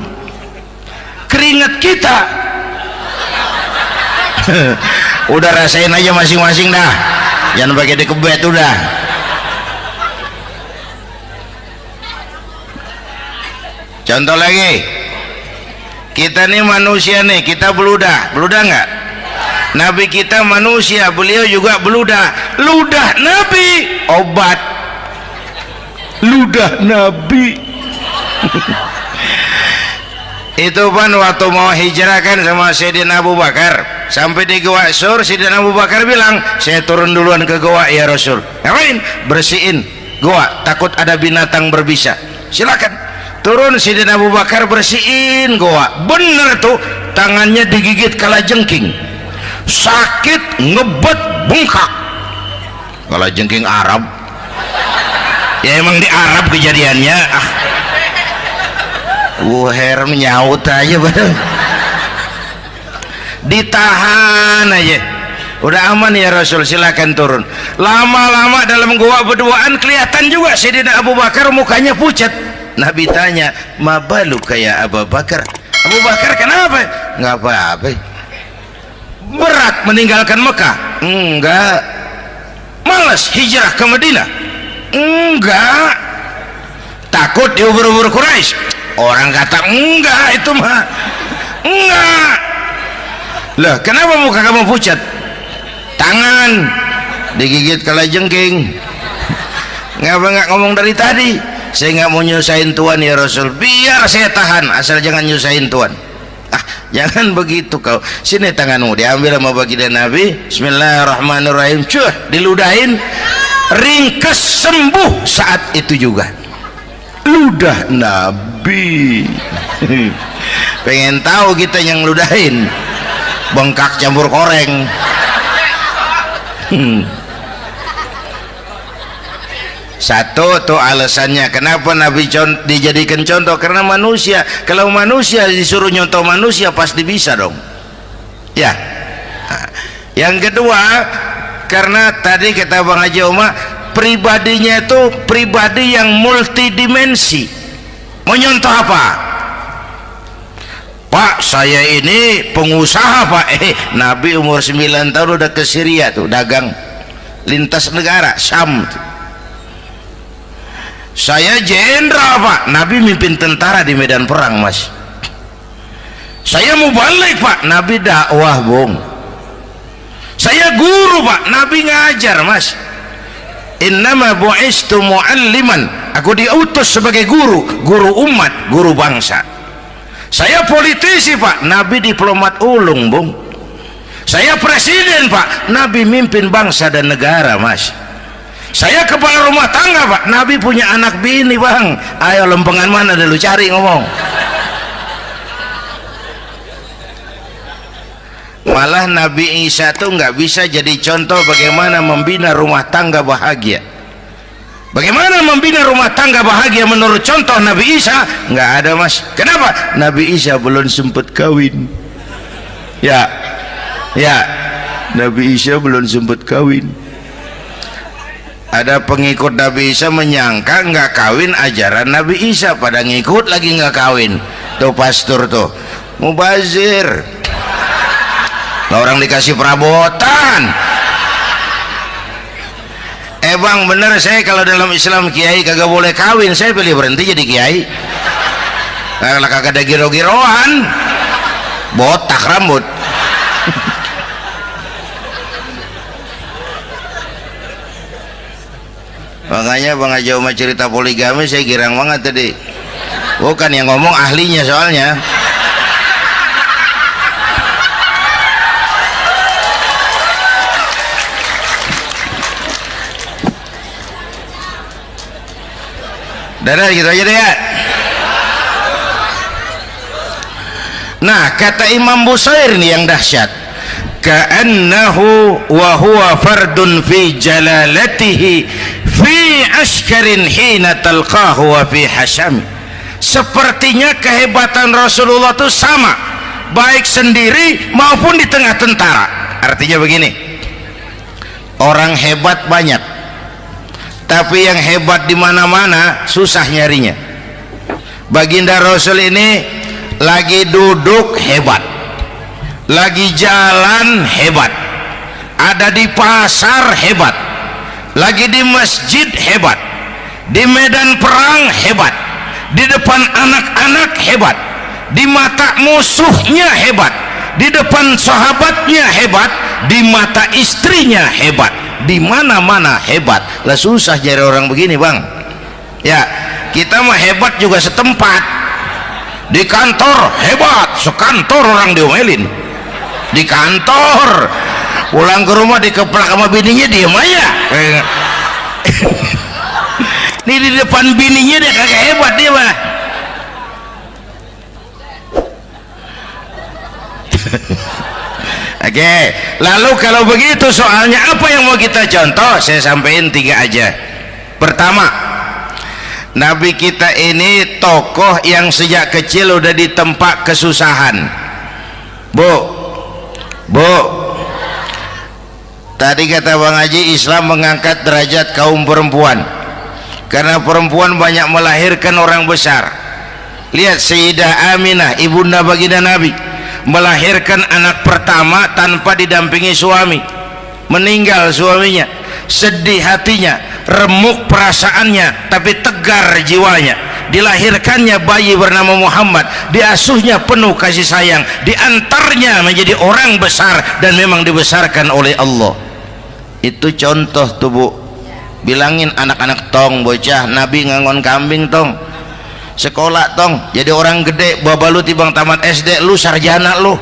Keringet kita udah rasain aja masing-masing dah, jangan pakai dikebet udah. Contoh lagi, kita nih manusia nih, kita beludah nggak? Nabi kita manusia, beliau juga beludah. Ludah Nabi obat, ludah Nabi itu kan waktu mau hijrah kan sama Sayyidina Abu Bakar, sampai di Gua Sur, Sayyidina Abu Bakar bilang, saya turun duluan ke gua ya Rasul. Ngapain? Bersihin gua, takut ada binatang berbisa. Silakan turun. Sayyidina Abu Bakar bersihin gua, bener tuh, tangannya digigit kalajengking, sakit, ngebet, bengkak. Kalajengking Arab ya, emang di Arab kejadiannya. Heran nyaut aja bener, ditahan aja, udah aman ya Rasul, silakan turun. Lama-lama dalam gua berduaan kelihatan juga Sayyidina Abu Bakar mukanya pucat. Nabi tanya, mabalu kayak Abu Bakar? Abu Bakar kenapa? Nggak apa-apa. Berat meninggalkan Mekah? Enggak. Malas hijrah ke Madinah? Enggak. Takut diubur-ubur Quraisy? Orang kata enggak, itu mah enggak. Lah kenapa muka kamu pucat? tangan digigit kalajengking. Ngapa nggak ngomong dari tadi? Saya nggak mau nyusahin Tuhan ya Rasul, biar saya tahan asal jangan nyusahin Tuhan. Ah, jangan begitu kau. Sini tanganmu, diambil sama baginda Nabi. Bismillahirrahmanirrahim. Cuh, diludahin, ringkes sembuh saat itu juga. Ludah Nabi. Pengen tahu kita yang ludahin, bengkak campur koreng. Satu tuh alasannya kenapa Nabi dijadikan contoh, karena manusia, kalau manusia disuruh nyontoh manusia pasti bisa dong ya. Nah, yang kedua, karena tadi kata Bang Haji Oma, pribadinya itu pribadi yang multidimensi. Mau nyontoh apa? Pak, saya ini pengusaha Pak. Nabi umur 9 tahun udah ke Syria tuh, dagang lintas negara Syam tuh. Saya jenderal Pak, Nabi mimpin tentara di medan perang Mas. Saya mau balik Pak, Nabi dakwah Bung. Saya guru Pak, Nabi ngajar Mas. Innama bu'istu mu'alliman, aku diutus sebagai guru, guru umat, guru bangsa. Saya politisi Pak, Nabi diplomat ulung Bung. Saya presiden Pak, Nabi mimpin bangsa dan negara Mas. Saya kepala rumah tangga Pak, Nabi punya anak bini Bang. Ayo lempengan mana dulu cari ngomong. Malah Nabi Isa tuh nggak bisa jadi contoh bagaimana membina rumah tangga bahagia. Bagaimana membina rumah tangga bahagia menurut contoh Nabi Isa? Nggak ada Mas. Kenapa? Nabi Isa belum sempat kawin. Ya, Nabi Isa belum sempat kawin. Ada pengikut Nabi Isa menyangka nggak kawin ajaran Nabi Isa, pada ngikut lagi nggak kawin. Tuh pastor tuh mubazir, orang dikasih perabotan. Bang bener, saya kalau dalam Islam kiai kagak boleh kawin, saya pilih berhenti jadi kiai. Kalau kagak ada giro-giroan, botak rambut. Makanya Bang Haji Oma cerita poligami saya girang banget tadi. Bukan yang ngomong ahlinya soalnya. Dadah gitu aja deh ya. Nah, kata Imam Busair nih yang dahsyat. Ka'annahu wa huwa fardun fi jalalatihi fi askarin hina talqahu wa fi hasham. Sepertinya kehebatan Rasulullah itu sama, baik sendiri maupun di tengah tentara. Artinya begini, orang hebat banyak, tapi yang hebat di mana-mana susah nyarinya. Baginda Rasul ini lagi duduk hebat, lagi jalan hebat, ada di pasar hebat, lagi di masjid hebat, di medan perang hebat, di depan anak-anak hebat, di mata musuhnya hebat, di depan sahabatnya hebat, di mata istrinya hebat, di mana-mana hebat. Lah susah cari orang begini Bang ya. Kita mah hebat juga setempat, di kantor hebat, sekantor orang diomelin di kantor, pulang ke rumah dikeplak sama bininya diem aja. Ini di depan bininya dia kagak hebat dia mah. Oke, lalu kalau begitu soalnya apa yang mau kita contoh? Saya sampaikan 3 aja. Pertama, Nabi kita ini tokoh yang sejak kecil udah ditempa kesusahan. Bu, tadi kata Bang Haji, Islam mengangkat derajat kaum perempuan karena perempuan banyak melahirkan orang besar. Lihat Sayyidah Aminah, ibunda baginda Nabi, melahirkan anak pertama tanpa didampingi suami. Meninggal suaminya, sedih hatinya, remuk perasaannya, tapi tegar jiwanya. Dilahirkannya bayi bernama Muhammad, diasuhnya penuh kasih sayang, diantarnya menjadi orang besar dan memang dibesarkan oleh Allah. Itu contoh tuh Bu, bilangin anak-anak tong bocah Nabi ngangon kambing tong, sekolah tong jadi orang gede. Baba lu tibang tamat SD lu sarjana lu,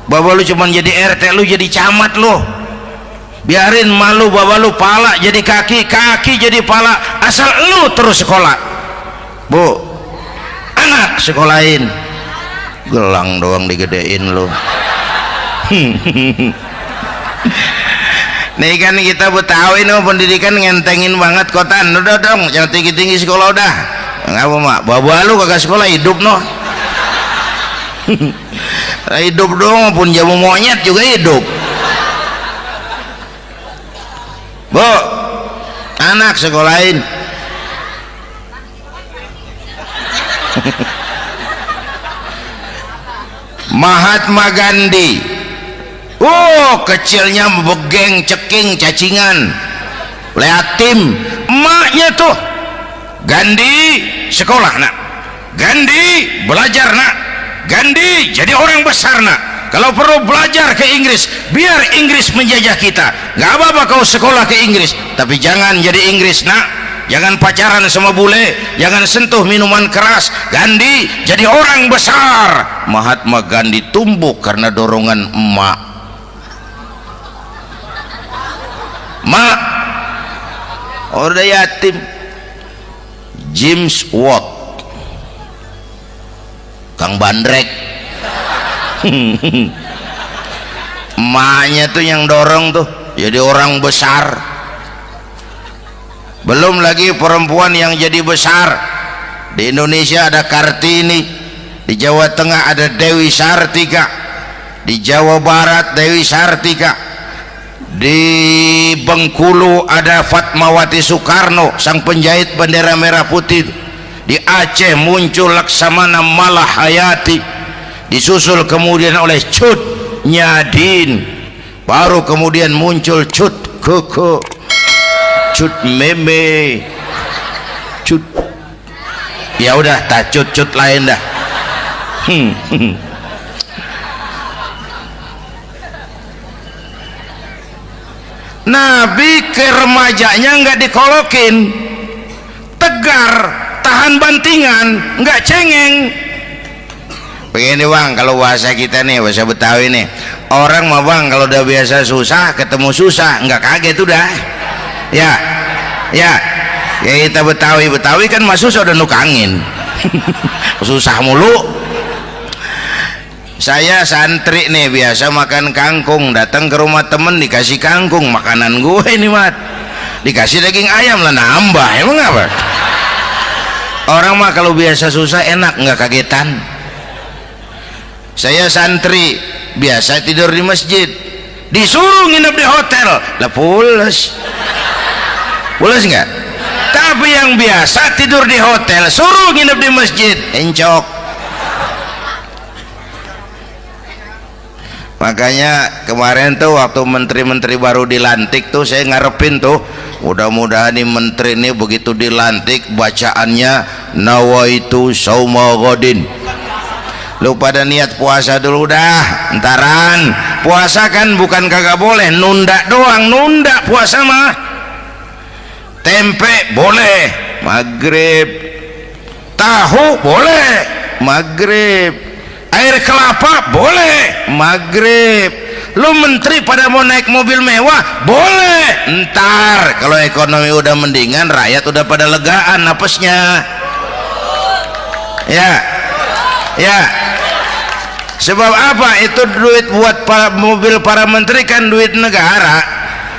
baba lu cuman jadi RT lu jadi camat lu. Biarin malu baba lu pala jadi kaki, kaki jadi pala, asal lu terus sekolah. Bu, anak sekolahin, gelang doang digedein lu. Nih kan kita Betawi nih pendidikan ngentengin banget kotaan. Udah dong jangan tinggi-tinggi sekolah udah. Ngapa mak baba lu kagak sekolah hidup noh. Hidup dong pun jamu monyet juga hidup. Bu, anak sekolahin. Mahatma Gandhi, kecilnya begeng ceking cacingan leatim, emaknya tuh Gandhi sekolah nak, Gandhi belajar nak, Gandhi jadi orang besar nak, kalau perlu belajar ke Inggris biar Inggris menjajah kita, nggak apa-apa kau sekolah ke Inggris tapi jangan jadi Inggris nak, jangan pacaran sama bule, jangan sentuh minuman keras. Gandhi jadi orang besar. Mahatma Gandhi tumbuh karena dorongan emak. Mak udah yatim. James Watt, Kang Bandrek. Emaknya tuh yang dorong tuh jadi orang besar. Belum lagi perempuan yang jadi besar. Di Indonesia ada Kartini, di Jawa Tengah ada Dewi Sartika, di Jawa Barat Dewi Sartika, di Bengkulu ada Fatmawati Soekarno sang penjahit bendera merah putih, di Aceh muncul Laksamana Malahayati, disusul kemudian oleh Cut Nyadin, baru kemudian muncul Cut Koko, Cut Meme, Cut, ya udah tak cut lain dah. Nabi ke remajanya nggak dikolokin, tegar, tahan bantingan, nggak cengeng. Begini bang, kalau bahasa kita nih, bahasa Betawi nih, orang mah bang kalau udah biasa susah ketemu susah nggak kaget udah. Ya kita Betawi kan mah susah udah nukangin. Susah mulu. Saya santri nih biasa makan kangkung, datang ke rumah temen dikasih kangkung, makanan gue ini mat, dikasih daging ayam lah nambah, emang apa? Orang mah kalau biasa susah enak nggak kagetan. Saya santri biasa tidur di masjid, disuruh nginep di hotel lah pules nggak? Tapi yang biasa tidur di hotel suruh nginep di masjid encok. Makanya kemarin tuh waktu menteri-menteri baru dilantik tuh saya ngarepin tuh mudah-mudahan nih menteri ini begitu dilantik bacaannya nawaitu sauma ghadin. Lu pada niat puasa dulu dah, entaran. Puasa kan bukan kagak boleh, nunda doang, nunda puasa mah. Tempe boleh maghrib, tahu boleh maghrib, air kelapa boleh maghrib. Lu menteri pada mau naik mobil mewah boleh ntar kalau ekonomi udah mendingan, rakyat udah pada legaan napesnya. Ya sebab apa? Itu duit buat mobil para menteri kan duit negara,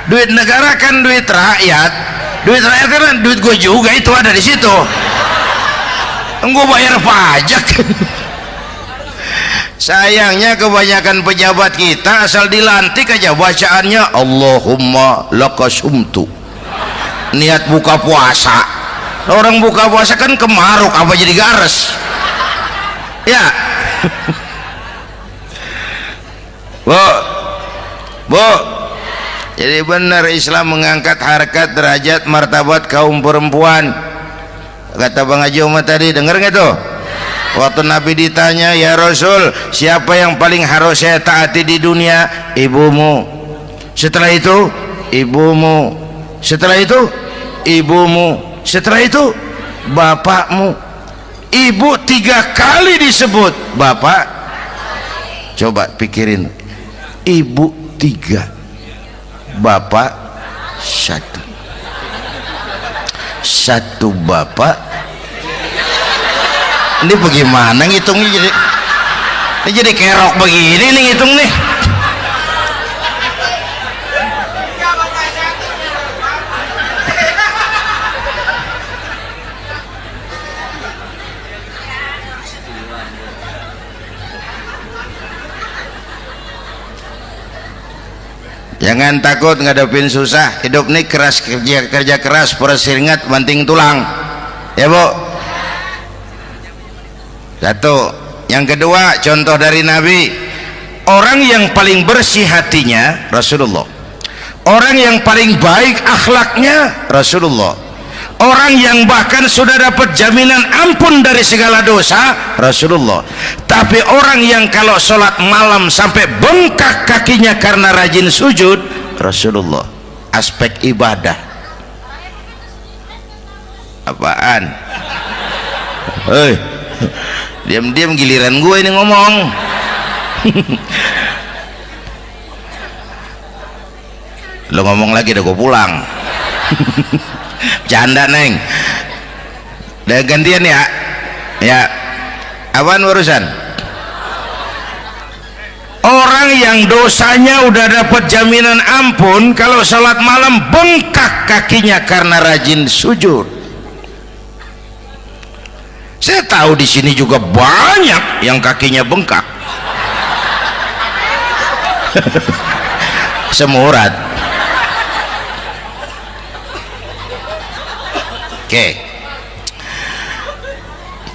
duit negara kan duit rakyat, duit rakyat kan duit gue juga, itu ada di situ. Gue bayar pajak. Sayangnya kebanyakan pejabat kita asal dilantik aja bacaannya Allahumma lakasumtu, niat buka puasa. Orang buka puasa kan kemaruk apa jadi gares ya. Bu, jadi benar Islam mengangkat harkat, derajat, martabat kaum perempuan. Kata Bang Haji Umar tadi, dengar nggak tuh? Waktu Nabi ditanya, ya Rasul, siapa yang paling harus saya taati di dunia? Ibumu. Setelah itu ibumu, setelah itu ibumu, setelah itu bapakmu. Ibu 3 kali disebut, bapak coba pikirin, ibu 3, bapak 1 bapak. Ini bagaimana ngitungnya, jadi kerok begini nih ngitung nih. Jangan takut ngadepin susah, hidup nih keras, kerja keras, perseringat banting tulang, ya Bu. Satu. Yang kedua, contoh dari Nabi, orang yang paling bersih hatinya Rasulullah, orang yang paling baik akhlaknya Rasulullah, orang yang bahkan sudah dapat jaminan ampun dari segala dosa Rasulullah. Tapi orang yang kalau sholat malam sampai bengkak kakinya karena rajin sujud Rasulullah. Aspek ibadah apaan? Hei, diam-diam giliran gue ini ngomong. Lo ngomong lagi dah gue pulang. Canda neng, udah gantian ya. Ya, apaan urusan? Orang yang dosanya udah dapat jaminan ampun, kalau sholat malam bengkak kakinya karena rajin sujud. Saya tahu di sini juga banyak yang kakinya bengkak. Semurat. Oke.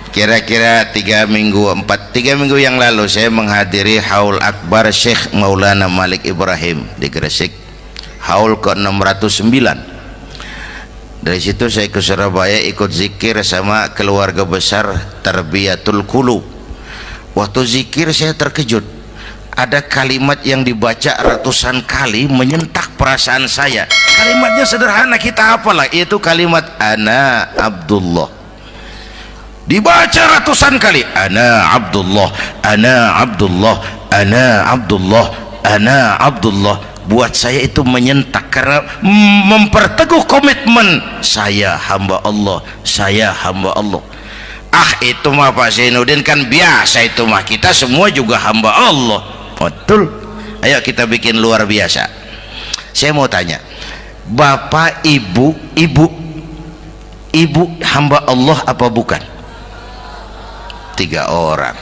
Kira-kira 3 minggu yang lalu saya menghadiri haul akbar Syekh Maulana Malik Ibrahim di Gresik, haul ke-609. Dari situ saya ke Surabaya ikut zikir sama keluarga besar Tarbiyatul Qulub. Waktu zikir saya terkejut, ada kalimat yang dibaca ratusan kali menyentak perasaan saya. Kalimatnya sederhana, kita apalah, itu kalimat ana Abdullah. Dibaca ratusan kali, ana Abdullah, ana Abdullah, ana Abdullah, ana Abdullah. Buat saya itu menyentak karena memperteguh komitmen, saya hamba Allah, saya hamba Allah. Ah, itu mah Pak Zainuddin kan biasa, itu mah kita semua juga hamba Allah. Betul. Ayo kita bikin luar biasa. Saya mau tanya, bapak, ibu hamba Allah apa bukan? 3 orang.